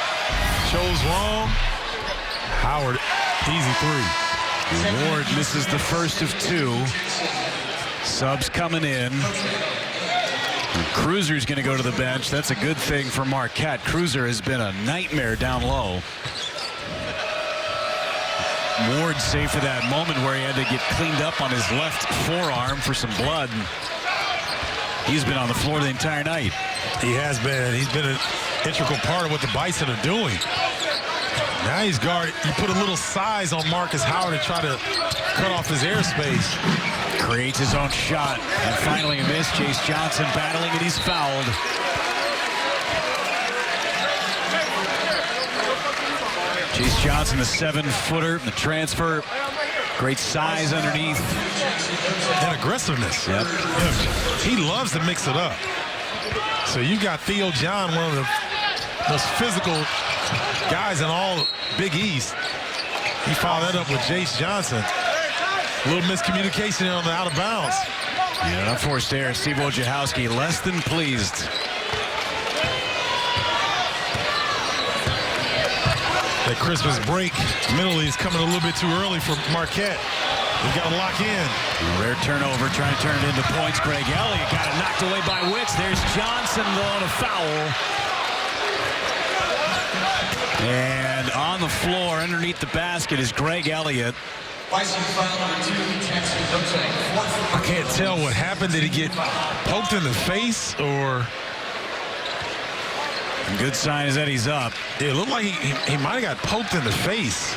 Chose wrong. Howard, easy 3. Ward misses the first of 2. Subs coming in. Cruiser's going to go to the bench. That's a good thing for Marquette. Cruiser has been a nightmare down low. Ward saved for that moment where he had to get cleaned up on his left forearm for some blood. He's been on the floor the entire night. He has been. He's been an integral part of what the Bison are doing. Now he's guarded. You put a little size on Marcus Howard to try to cut off his airspace. Creates his own shot. And finally a miss. Jace Johnson battling and he's fouled. Jace Johnson, the 7-footer, the transfer. Great size underneath. And aggressiveness. Yep. He loves to mix it up. So you got Theo John, one of the most physical guys in all Big East. He followed that up with Jace Johnson. A little miscommunication on the out of bounds. Yeah, unforced error. Steve Wojciechowski less than pleased. That Christmas break mentally is coming a little bit too early for Marquette. We've got to lock in. Rare turnover, trying to turn it into points. Greg Elliott got it knocked away by Wicks. There's Johnson, though, on a foul. And on the floor underneath the basket is Greg Elliott. I can't tell what happened. Did he get poked in the face or? And good sign is that he's up. It looked like he might have got poked in the face.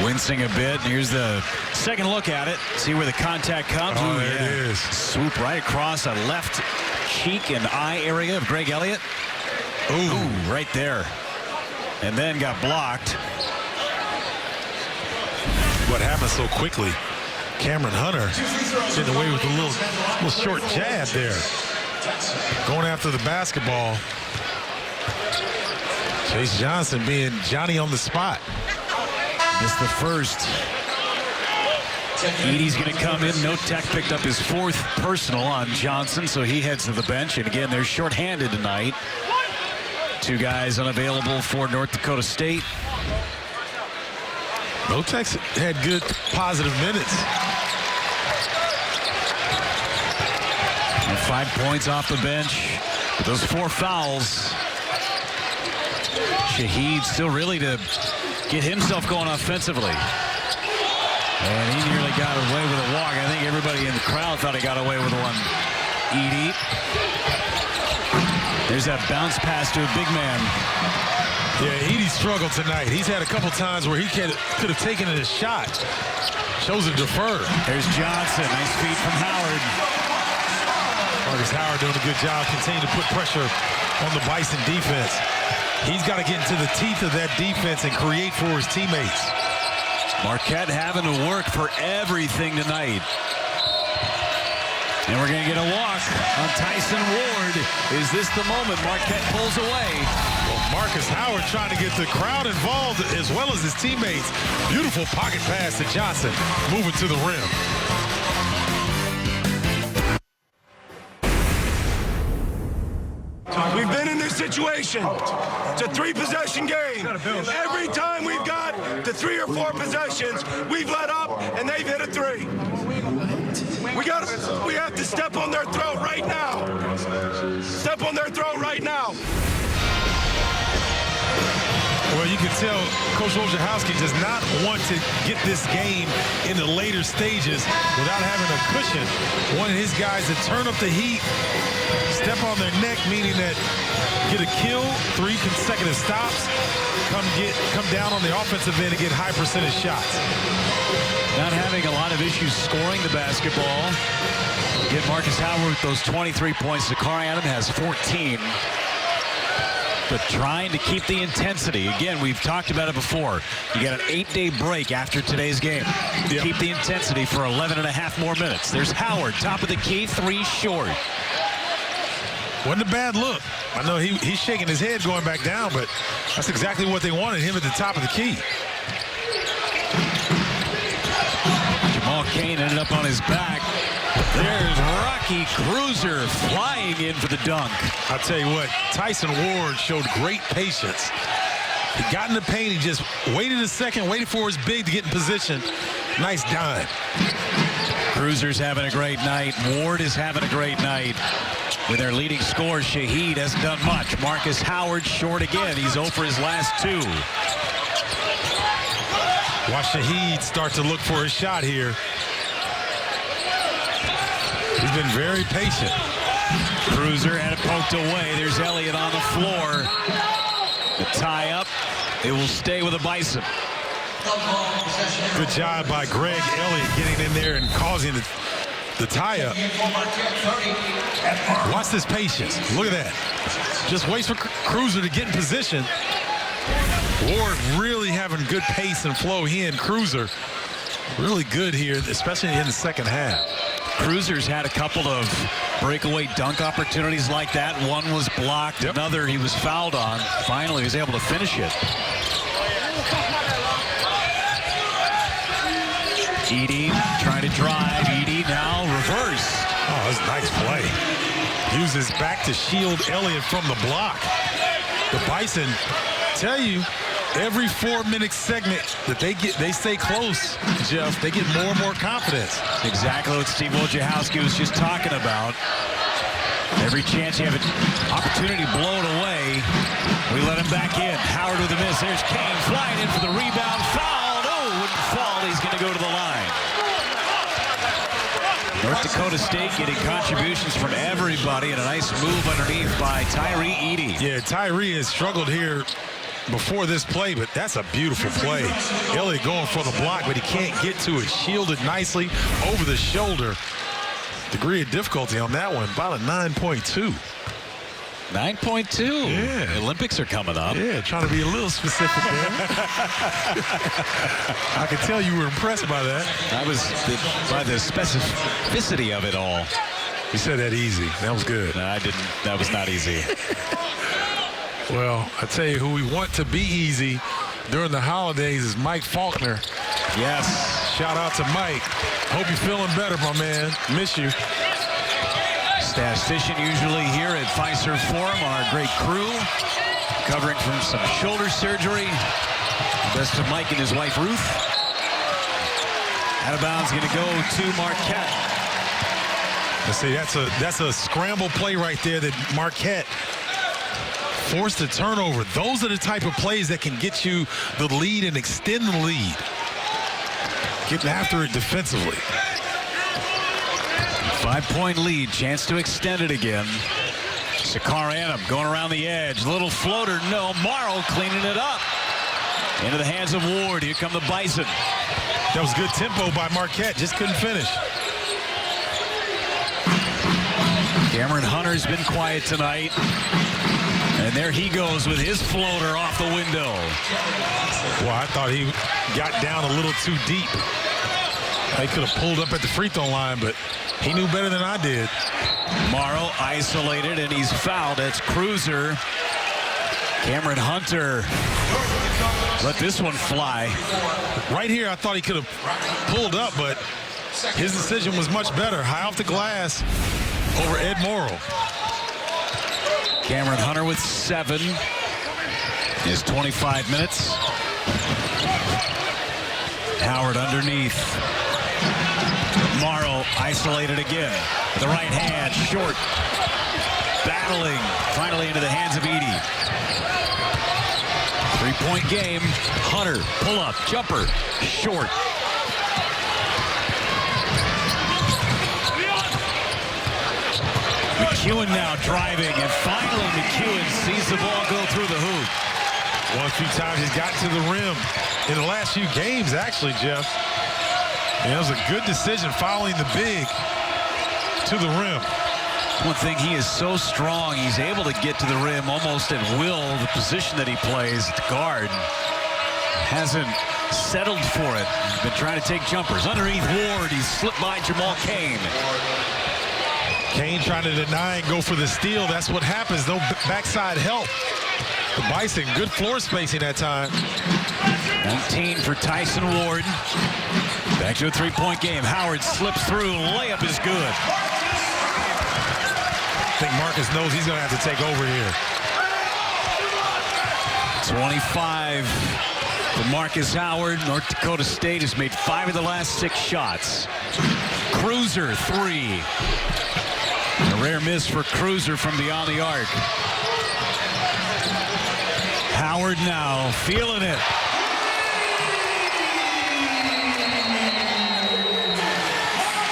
Wincing a bit. And here's the second look at it. See where the contact comes. Oh, Ooh, there it is. Swoop right across the left cheek and eye area of Greg Elliott. Ooh, right there. And then got blocked. What happened so quickly? Cameron Hunter getting away with a little short jab there. Going after the basketball. Chase Johnson being Johnny on the spot. Missed the first. Edey's going to come in. No Tech picked up his 4th personal on Johnson, so he heads to the bench. And again, they're shorthanded tonight. 2 guys unavailable for North Dakota State. No Tech's had good positive minutes. And 5 points off the bench. With those 4 fouls. Shaheed still really to get himself going offensively. And he nearly got away with a walk. I think everybody in the crowd thought he got away with one. Edey. There's that bounce pass to a big man. Yeah, Edey struggled tonight. He's had a couple times where he could have taken it a shot. Chose to defer. There's Johnson. Nice feed from Howard. Marcus Howard doing a good job, continuing to put pressure on the Bison defense. He's got to get into the teeth of that defense and create for his teammates. Marquette having to work for everything tonight. And we're going to get a walk on Tyson Ward. Is this the moment Marquette pulls away? Well, Marcus Howard trying to get the crowd involved as well as his teammates. Beautiful pocket pass to Johnson, moving to the rim. We've been in this situation. It's a 3-possession game. Every time we've got to 3 or 4 possessions, we've let up and they've hit a 3. We have to step on their throat right now. Step on their throat right now. Well, you can tell Coach Wojciechowski does not want to get this game in the later stages without having a cushion. Wanting his guys to turn up the heat, step on their neck, meaning that get a kill, 3 consecutive stops, come down on the offensive end and get high percentage shots. Not having a lot of issues scoring the basketball. Get Marcus Howard with those 23 points. Zakari Adam has 14. But trying to keep the intensity. Again, we've talked about it before. You got an 8-day break after today's game. Yep. Keep the intensity for 11 and a half more minutes. There's Howard, top of the key, 3 short. Wasn't a bad look. I know he's shaking his head going back down, but that's exactly what they wanted, him at the top of the key. Jamal Cain ended up on his back. There's Rocky Cruiser flying in for the dunk. I'll tell you what, Tyson Ward showed great patience. He got in the paint, he just waited a second, waited for his big to get in position. Nice dime. Cruiser's having a great night. Ward is having a great night. With their leading scorer, Shaheed hasn't done much. Marcus Howard short again. He's 0 for his last 2. Watch Shaheed start to look for his shot here. He's been very patient. Cruiser had it poked away. There's Elliott on the floor. The tie up. It will stay with the Bison. Good job by Greg Elliott getting in there and causing the tie up. Watch this patience. Look at that. Just waits for Cruiser to get in position. Ward really having good pace and flow. He and Cruiser really good here, especially in the second half. Cruiser's had a couple of breakaway dunk opportunities like that. One was blocked. Yep. Another he was fouled on. Finally, he was able to finish it. Edey trying to drive. Edey now reverse. Oh, that's a nice play. Uses back to shield Elliott from the block. The Bison, tell you, every 4-minute segment that they stay close, Jeff, they get more and more confidence. Exactly what Steve Wojciechowski was just talking about. Every chance you have an opportunity blown away, we let him back in. Howard with a miss. There's Kane flying in for the rebound. Fouled. Oh, wouldn't fall. He's going to go to the line. North Dakota State getting contributions from everybody, and a nice move underneath by Tyree Edey. Yeah, Tyree has struggled here before this play, but that's a beautiful play. Elliott going for the block, but he can't get to it. Shielded nicely over the shoulder. Degree of difficulty on that one, about a 9.2. 9.2. Yeah. Olympics are coming up. Yeah, trying to be a little specific there. I can tell you were impressed by that. That was by the specificity of it all. You said that easy. That was good. No, I didn't. That was not easy. Well, I tell you who we want to be easy during the holidays is Mike Faulkner. Yes. Shout out to Mike. Hope you're feeling better, my man. Miss you. Statistician usually here at Fiserv Forum, our great crew, covering from some shoulder surgery. Best of Mike and his wife, Ruth. Out of bounds, going to go to Marquette. Let's see, that's a scramble play right there that Marquette forced a turnover. Those are the type of plays that can get you the lead and extend the lead. Getting after it defensively. 5-point lead, chance to extend it again. Sakaranam going around the edge. Little floater, no. Morrow cleaning it up. Into the hands of Ward. Here come the Bison. That was good tempo by Marquette. Just couldn't finish. Cameron Hunter's been quiet tonight. And there he goes with his floater off the window. Well, I thought he got down a little too deep. He could have pulled up at the free throw line, but he knew better than I did. Morrow isolated, and he's fouled. That's Cruiser. Cameron Hunter let this one fly. Right here, I thought he could have pulled up, but his decision was much better. High off the glass over Ed Morrow. Cameron Hunter with 7. His 25 minutes. Howard underneath. Morrow isolated again. The right hand, short. Battling, finally into the hands of Edey. 3-point game. Hunter, pull up, jumper, short. McEwen now driving, and finally McEwen sees the ball go through the hoop. Well, a few times he's got to the rim in the last few games, actually, Jeff. And it was a good decision following the big to the rim. One thing, he is so strong, he's able to get to the rim almost at will. The position that he plays at guard hasn't settled for it. He's been trying to take jumpers. Underneath Ward, he's slipped by Jamal Kane. Kane trying to deny and go for the steal. That's what happens. No backside help. The Bison, good floor spacing that time. 19 for Tyson Ward. Back to a 3-point game. Howard slips through. Layup is good. I think Marcus knows he's going to have to take over here. 25 for Marcus Howard. North Dakota State has made 5 of the last 6 shots. Cruiser, 3. A rare miss for Cruiser from beyond the arc. Howard now feeling it.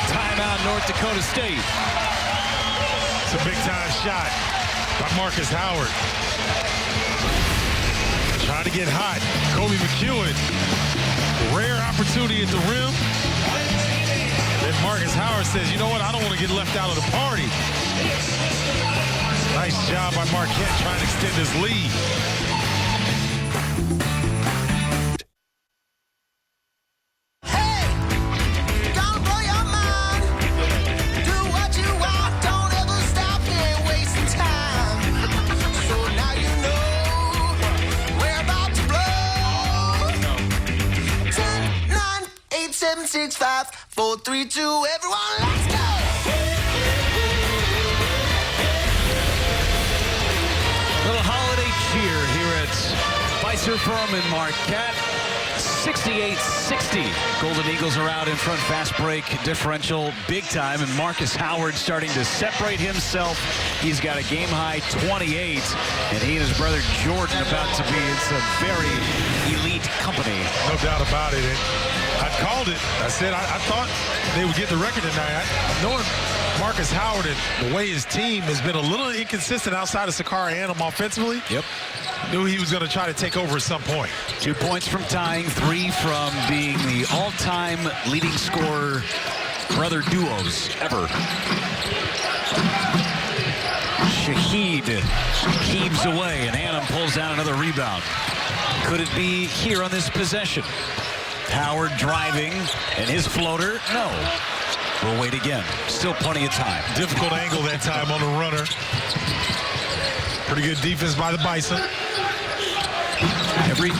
Timeout, North Dakota State. It's a big-time shot by Marcus Howard. Trying to get hot. Kobe McEwen. Rare opportunity at the rim. Then Marcus Howard says, you know what? I don't want to get left out of the party. Nice job by Marquette trying to extend his lead. Seven, 6, 5, 4, 3, 2, everyone, let's go! Little holiday cheer here at Fiserv Forum in Marquette. 68-60. Golden Eagles are out in front. Fast break differential big time. And Marcus Howard starting to separate himself. He's got a game-high 28. And he and his brother Jordan about to be in some very elite company. No doubt about it. And I called it. I said I thought they would get the record tonight. Knowing Marcus Howard and the way his team has been a little inconsistent outside of Sakara Annam offensively. Yep. Knew he was going to try to take over at some point. 2 points from tying, 3 from being the all-time leading scorer brother duos ever. Shaheed heaves away, and Annam pulls down another rebound. Could it be here on this possession? Howard driving, and his floater, no. We'll wait again. Still plenty of time. Difficult angle that time on the runner. Pretty good defense by the Bison. Every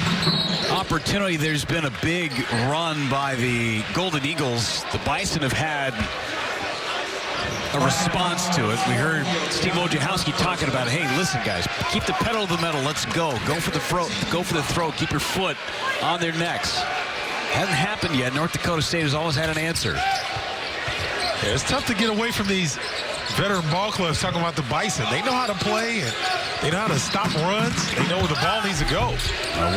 opportunity there's been a big run by the Golden Eagles, the Bison have had a response to it. We heard Steve Wojciechowski talking about, hey, listen, guys, keep the pedal to the metal. Let's go. Go for the throw. Keep your foot on their necks. Hasn't happened yet. North Dakota State has always had an answer. Yeah, it's tough to get away from these veteran ball clubs talking about the Bison. They know how to play, and they know how to stop runs. They know where the ball needs to go.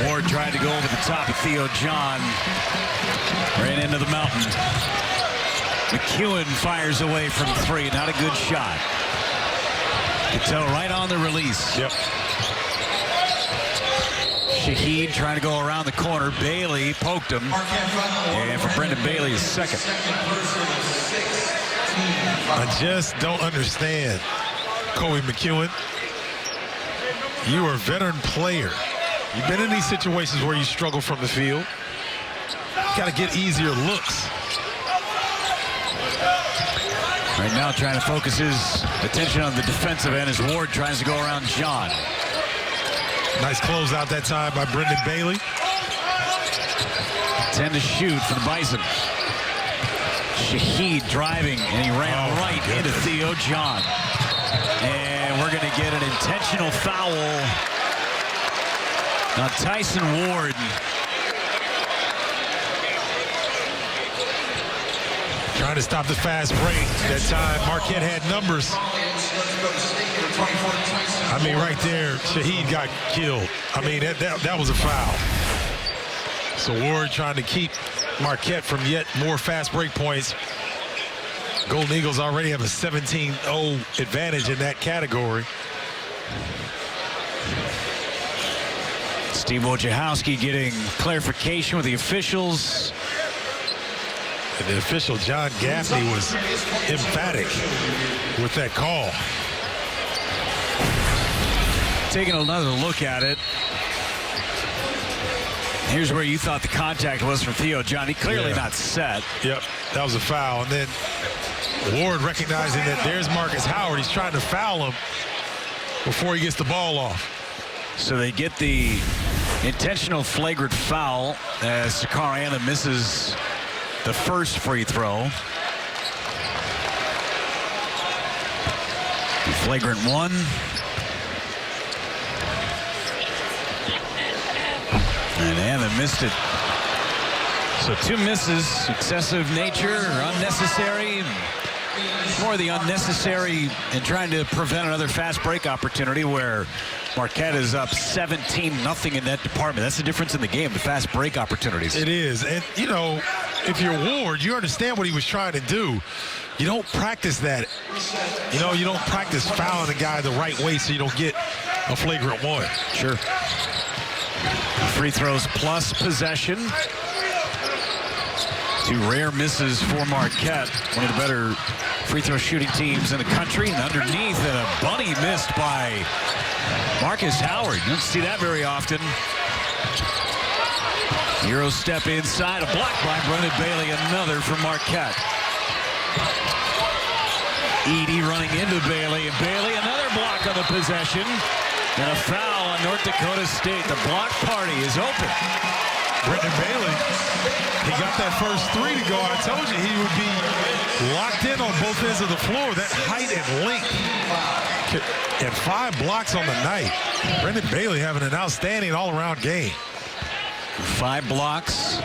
Ward tried to go over the top of Theo John. Ran into the mountain. McEwen fires away from 3. Not a good shot. You can tell right on the release. Yep. Shaheed trying to go around the corner. Bailey poked him. And for Brendan Bailey, his second. I just don't understand, Kobe McEwen. You are a veteran player. You've been in these situations where you struggle from the field. You got to get easier looks. Right now trying to focus his attention on the defensive end as Ward tries to go around John. Nice closeout that time by Brendan Bailey. 10 to shoot for the Bison. Shaheed driving, and he ran right into Theo John. And we're going to get an intentional foul on Tyson Ward. Trying to stop the fast break. That time, Marquette had numbers. I mean, right there, Shaheed got killed. I mean, that was a foul. So Ward trying to keep Marquette from yet more fast break points. Golden Eagles already have a 17-0 advantage in that category. Steve Wojciechowski getting clarification with the officials. And the official, John Gaffney, was emphatic with that call. Taking another look at it. Here's where you thought the contact was from Theo John. He clearly not set. Yep, that was a foul. And then Ward recognizing that there's Marcus Howard. He's trying to foul him before he gets the ball off. So they get the intentional flagrant foul as Sakara Annam misses the first free throw. The flagrant one. And Annam missed it. So 2 misses, excessive nature or unnecessary. More the unnecessary in trying to prevent another fast break opportunity where Marquette is up 17-0 in that department. That's the difference in the game, the fast break opportunities. It is. And, you know, if you're Ward, you understand what he was trying to do. You don't practice that. You know, you don't practice fouling the guy the right way so you don't get a flagrant one. Sure. Free throws plus possession. 2 rare misses for Marquette, one of the better free throw shooting teams in the country. And underneath, and a bunny missed by Marcus Howard. You don't see that very often. Euro step inside, a block by Brendan Bailey, another for Marquette. Edey running into Bailey, and Bailey another block on the possession. And a foul on North Dakota State. The block party is open. Brendan Bailey, he got that first 3 to go. I told you he would be locked in on both ends of the floor. That height and length. And 5 blocks on the night. Brendan Bailey having an outstanding all-around game. 5 blocks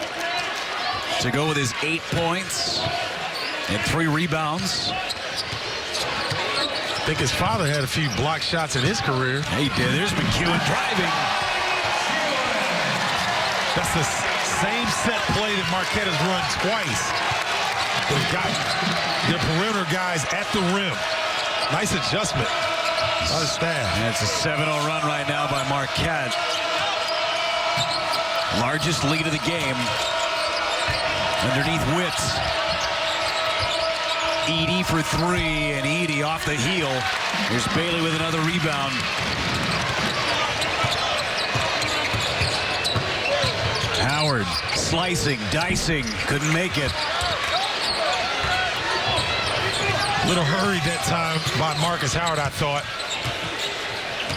to go with his 8 points and 3 rebounds. I think his father had a few block shots in his career. He did. There's McEwen driving. That's the same set play that Marquette has run twice. They've got their perimeter guys at the rim. Nice adjustment by the staff. And it's a 7-0 run right now by Marquette. Largest lead of the game. Underneath Witt. Edey for 3, and Edey off the heel. Here's Bailey with another rebound. Howard slicing, dicing, couldn't make it. Little hurried that time by Marcus Howard, I thought.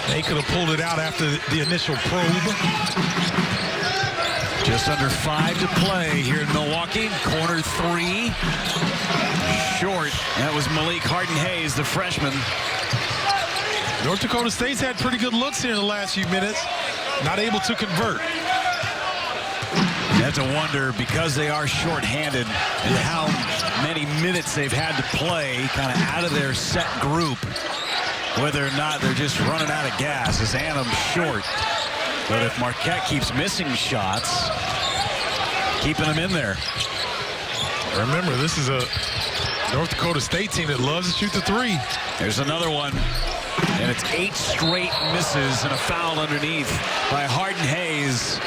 They could have pulled it out after the initial probe. Just under 5 to play here in Milwaukee. Corner 3. Short. That was Malik Harden-Hayes, the freshman. North Dakota State's had pretty good looks here in the last few minutes. Not able to convert. You have to wonder, because they are short-handed, and how many minutes they've had to play kind of out of their set group, whether or not they're just running out of gas. As Annam short. But if Marquette keeps missing shots, keeping them in there. Remember, this is a North Dakota State team that loves to shoot the 3. There's another one. And it's 8 straight misses and a foul underneath by Harden-Hayes.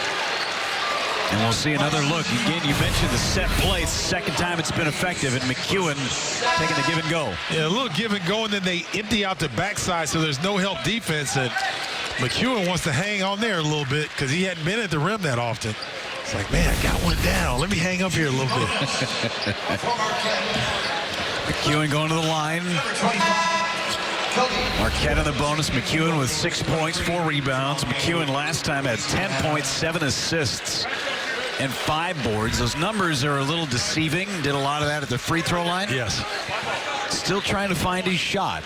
And we'll see another look. Again, you mentioned the set play. It's the second time it's been effective, and McEwen taking the give and go. Yeah, a little give and go, and then they empty out the backside, so there's no help defense. And McEwen wants to hang on there a little bit because he hadn't been at the rim that often. It's like, man, I got one down. Let me hang up here a little bit. McEwen going to the line. Marquette on the bonus. McEwen with 6 points, 4 rebounds. McEwen last time had 10 points, 7 assists, and 5 boards. Those numbers are a little deceiving. Did a lot of that at the free throw line. Yes. Still trying to find his shot.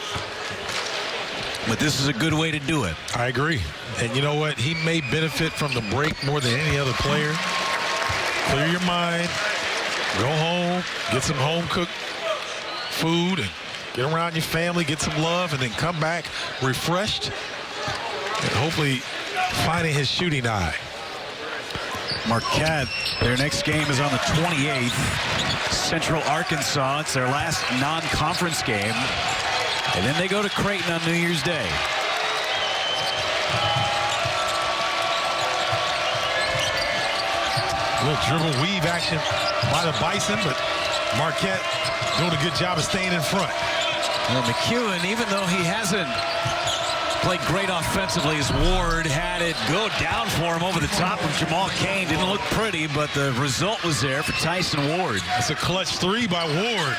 But this is a good way to do it. I agree. And you know what? He may benefit from the break more than any other player. Clear your mind. Go home. Get some home-cooked food. And get around your family. Get some love. And then come back refreshed. And hopefully finding his shooting eye. Marquette, their next game is on the 28th. Central Arkansas. It's their last non-conference game. And then they go to Creighton on New Year's Day. A little dribble weave action by the Bison, but Marquette doing a good job of staying in front. Well, McEwen, even though he hasn't played great offensively, as Ward had it go down for him over the top of Jamal Cain. Didn't look pretty, but the result was there for Tyson Ward. That's a clutch 3 by Ward.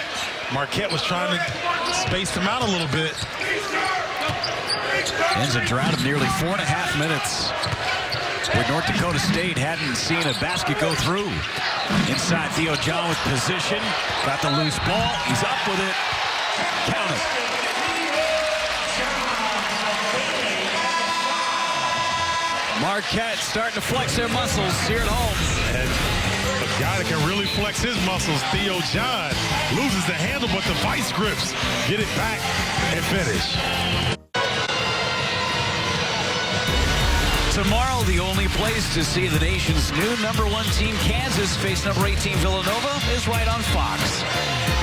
Marquette was trying to space them out a little bit. Ends a drought of nearly 4.5 minutes. Where North Dakota State hadn't seen a basket go through. Inside, Theo John with position. Got the loose ball. He's up with it. Count it. Marquette starting to flex their muscles here at home. And a guy that can really flex his muscles, Theo John, loses the handle, but the vice grips get it back and finish. Tomorrow, the only place to see the nation's new #1 team, Kansas, face number 18, Villanova, is right on Fox.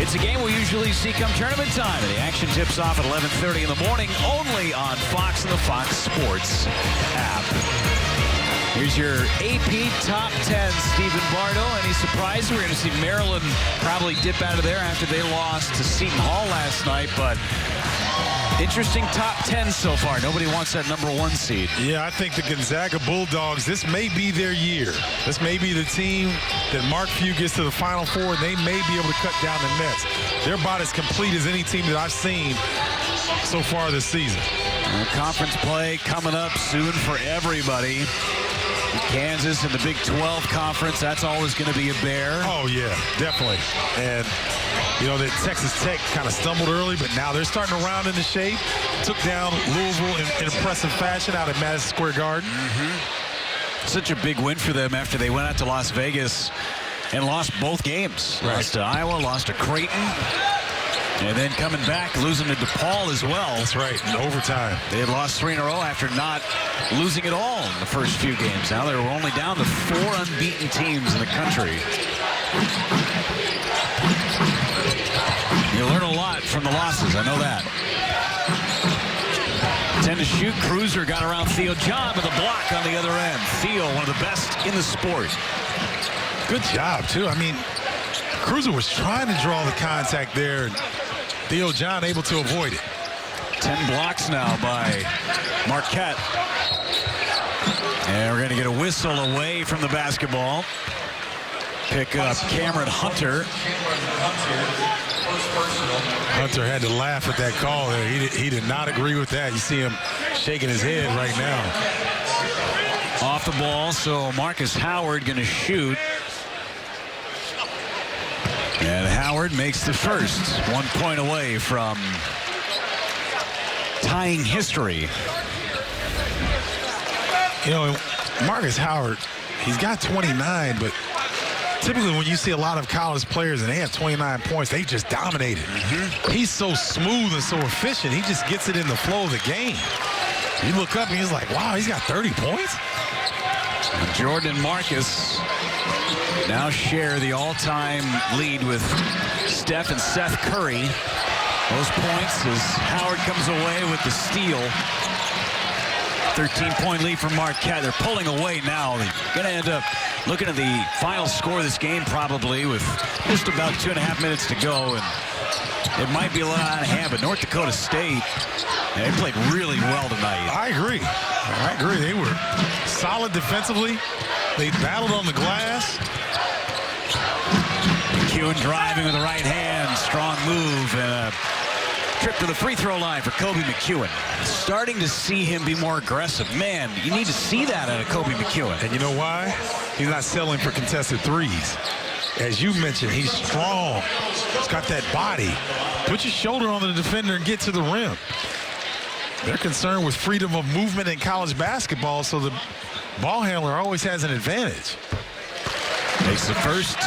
It's a game we usually see come tournament time, and the action tips off at 11:30 in the morning, only on Fox and the Fox Sports app. Here's your AP Top 10, Stephen Bardo. Any surprise? We're going to see Maryland probably dip out of there after they lost to Seton Hall last night, but interesting top 10 so far. Nobody wants that #1 seed. Yeah, I think the Gonzaga Bulldogs, this may be their year. This may be the team that Mark Few gets to the Final Four, and they may be able to cut down the nets. They're about as complete as any team that I've seen so far this season. Conference play coming up soon for everybody. Kansas in the Big 12 Conference, that's always going to be a bear. Oh, yeah, definitely. And, you know, that Texas Tech kind of stumbled early, but now they're starting to round into shape. Took down Louisville in impressive fashion out at Madison Square Garden. Such a big win for them after they went out to Las Vegas and lost both games. Right. Lost to Iowa, lost to Creighton, and then coming back, losing to DePaul as well. That's right, in overtime. They had lost 3 in a row after not losing at all in the first few games. Now they were only down to 4 unbeaten teams in the country. You learn a lot from the losses, I know that. 10 to shoot. Cruiser got around Theo John with a block on the other end. Theo, one of the best in the sport. Good job, too. I mean, Cruiser was trying to draw the contact there. Theo John able to avoid it. 10 blocks now by Marquette. And we're going to get a whistle away from the basketball. Pick up Cameron Hunter. Hunter had to laugh at that call there. He did not agree with that. You see him shaking his head right now. Off the ball, so Marcus Howard going to shoot. And Howard makes the first. 1 point away from tying history. You know, Marcus Howard, he's got 29, but typically when you see a lot of college players and they have 29 points, they just dominated. He's so smooth and so efficient. He just gets it in the flow of the game. You look up and he's like, wow, he's got 30 points? Jordan and Marcus now share the all-time lead with Steph and Seth Curry. Those points as Howard comes away with the steal. 13-point lead for Marquette. They're pulling away now. They're going to end up looking at the final score of this game probably with just about 2.5 minutes to go. And it might be a little out of hand, but North Dakota State, they played really well tonight. I agree. They were solid defensively. They battled on the glass. McEwen driving with the right hand. Strong move and a trip to the free throw line for Kobe McEwen. Starting to see him be more aggressive. Man, you need to see that out of Kobe McEwen. And you know why? He's not settling for contested threes. As you mentioned, he's strong. He's got that body. Put your shoulder on the defender and get to the rim. They're concerned with freedom of movement in college basketball, so the ball handler always has an advantage. Makes the first.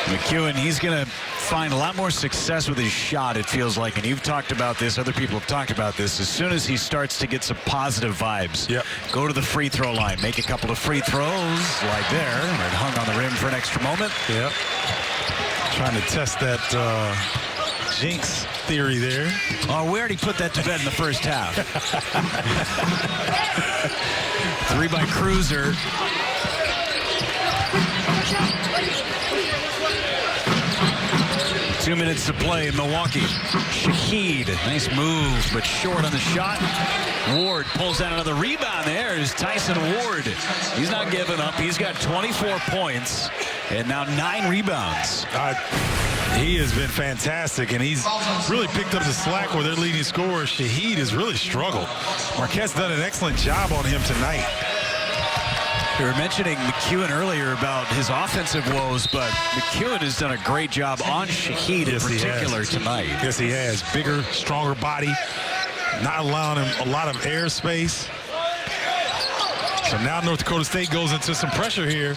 McEwen, he's going to find a lot more success with his shot, it feels like. And you've talked about this. Other people have talked about this. As soon as he starts to get some positive vibes, go to the free throw line. Make a couple of free throws like there. And hung on the rim for an extra moment. Yep. Trying to test that jinx theory there. Oh, we already put that to bed in the first half. 3 by Cruiser. Two minutes to play in Milwaukee. Shahid, nice move, but short on the shot. Ward pulls down another rebound. There's Tyson Ward. He's not giving up. He's got 24 points and now 9 rebounds. He has been fantastic, and he's really picked up the slack where their leading scorer, Shahid, has really struggled. Marquette's done an excellent job on him tonight. We were mentioning McEwen earlier about his offensive woes, but McEwen has done a great job on Shahid in particular tonight. Yes, he has. Bigger, stronger body, not allowing him a lot of airspace. So now North Dakota State goes into some pressure here.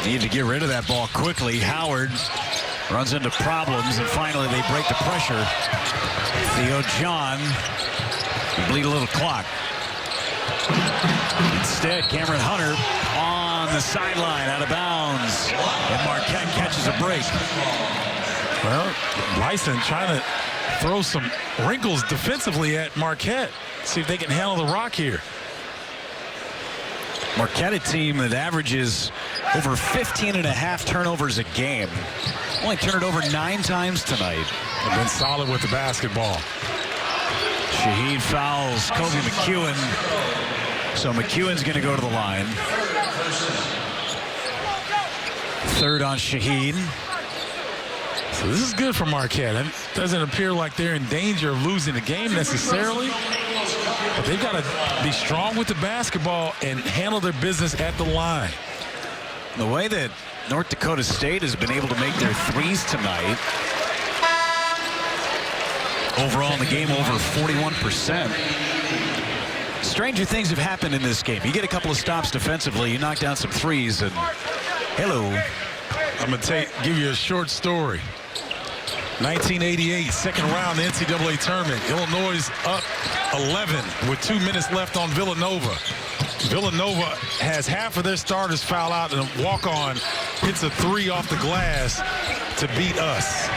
Need to get rid of that ball quickly. Howard runs into problems, and finally they break the pressure. Theo John, bleed a little clock. Instead, Cameron Hunter on the sideline, out of bounds, and Marquette catches a break. Well, Lyson trying to throw some wrinkles defensively at Marquette. See if they can handle the rock here. Marquette, a team that averages over 15.5 turnovers a game. Only turned it over 9 times tonight. They've been solid with the basketball. Shahid fouls Kobe McEwen. So McEwen's going to go to the line. Third on Shahid. So this is good for Marquette. It doesn't appear like they're in danger of losing the game necessarily. But they've got to be strong with the basketball and handle their business at the line. The way that North Dakota State has been able to make their threes tonight. Overall in the game, over 41%. Stranger things have happened in this game. You get a couple of stops defensively, you knock down some threes, and hello. I'm going to give you a short story. 1988, second round, the NCAA tournament. Illinois up 11 with 2 minutes left on Villanova. Villanova has half of their starters foul out, and a walk-on hits a 3 off the glass to beat us.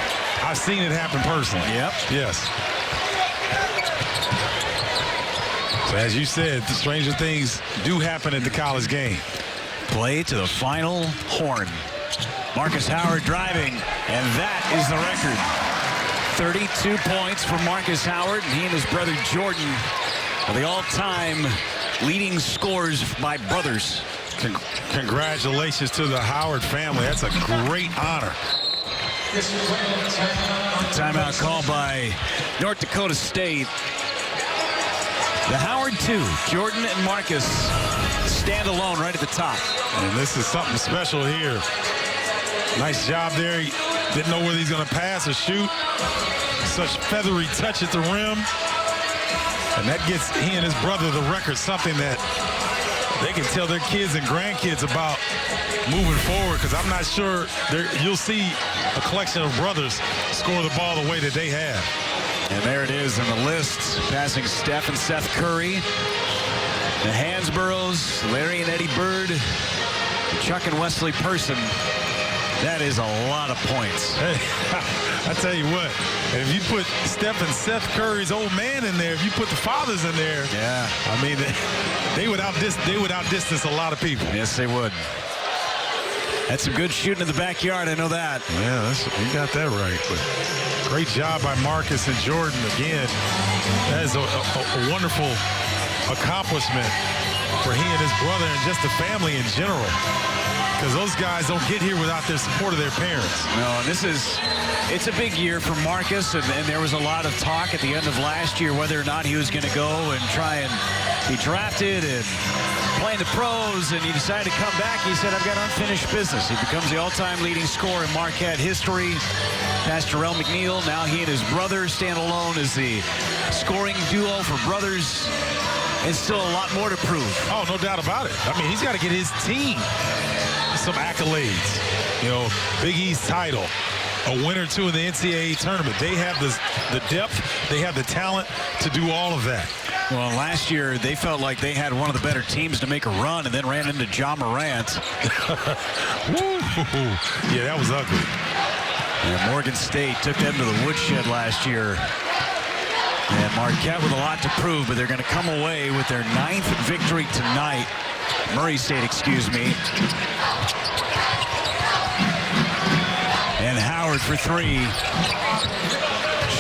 I've seen it happen personally. Yep. Yes. So as you said, the stranger things do happen in the college game. Play to the final horn. Marcus Howard driving, and that is the record. 32 points for Marcus Howard, and he and his brother Jordan are the all-time leading scorers by brothers. Congratulations to the Howard family. That's a great honor. Timeout called by North Dakota State. The Howard two, Jordan and Marcus, stand alone right at the top. And this is something special here. Nice job there. He didn't know whether he's going to pass or shoot. Such feathery touch at the rim. And that gets he and his brother the record, something that they can tell their kids and grandkids about moving forward, because I'm not sure you'll see a collection of brothers score the ball the way that they have. And there it is in the list, passing Steph and Seth Curry, the Hansboroughs, Larry and Eddie Bird, Chuck and Wesley Person. That is a lot of points. Hey, I tell you what, if you put Steph and Seth Curry's old man in there, if you put the fathers in there, yeah, I mean, they would outdistance a lot of people. Yes, they would. That's some good shooting in the backyard, I know that. Yeah, you got that right. But great job by Marcus and Jordan again. That is a wonderful accomplishment for he and his brother and just the family in general. Because those guys don't get here without their support of their parents. No, and it's a big year for Marcus, and there was a lot of talk at the end of last year whether or not he was going to go and try and be drafted and play in the pros, and he decided to come back. He said, I've got unfinished business. He becomes the all-time leading scorer in Marquette history. Past Terrell McNeil, now he and his brother stand alone as the scoring duo for brothers. And still a lot more to prove. Oh, no doubt about it. I mean, he's got to get his team some accolades. You know, Big East title, a win or two in the NCAA tournament. They have the depth, they have the talent to do all of that. Well, last year they felt like they had one of the better teams to make a run, and then ran into John Morant. Woo! Yeah, that was ugly. And Morgan State took them to the woodshed last year. And Marquette with a lot to prove, but they're going to come away with their 9th victory tonight. Murray State, excuse me. And Howard for 3.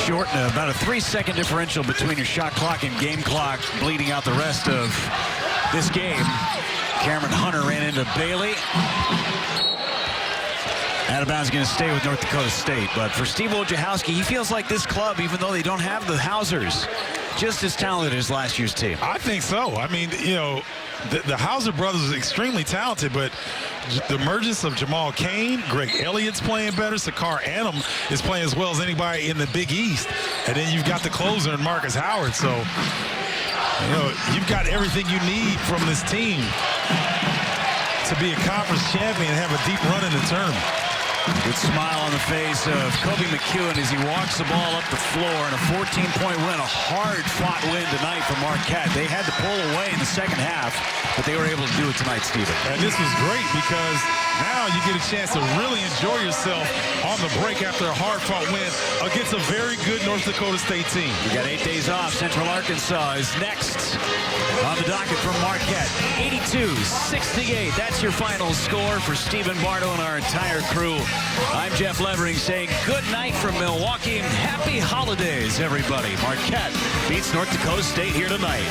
Shorten about a 3-second differential between your shot clock and game clock, bleeding out the rest of this game. Cameron Hunter ran into Bailey. Out of bounds going to stay with North Dakota State. But for Steve Wojciechowski, he feels like this club, even though they don't have the Hausers, just as talented as last year's team. I think so. I mean, you know, the Hauser brothers are extremely talented, but the emergence of Jamal Cain, Greg Elliott's playing better, Sakar Annam is playing as well as anybody in the Big East. And then you've got the closer in Marcus Howard. So, you know, you've got everything you need from this team to be a conference champion and have a deep run in the tournament. Good smile on the face of Kobe McEwen as he walks the ball up the floor, and a 14-point win, a hard-fought win tonight for Marquette. They had to pull away in the second half, but they were able to do it tonight, Stephen. And this was great because now you get a chance to really enjoy yourself on the break after a hard-fought win against a very good North Dakota State team. We got 8 days off. Central Arkansas is next on the docket from Marquette. 82-68. That's your final score for Stephen Bardo and our entire crew. I'm Jeff Levering saying good night from Milwaukee and happy holidays, everybody. Marquette beats North Dakota State here tonight.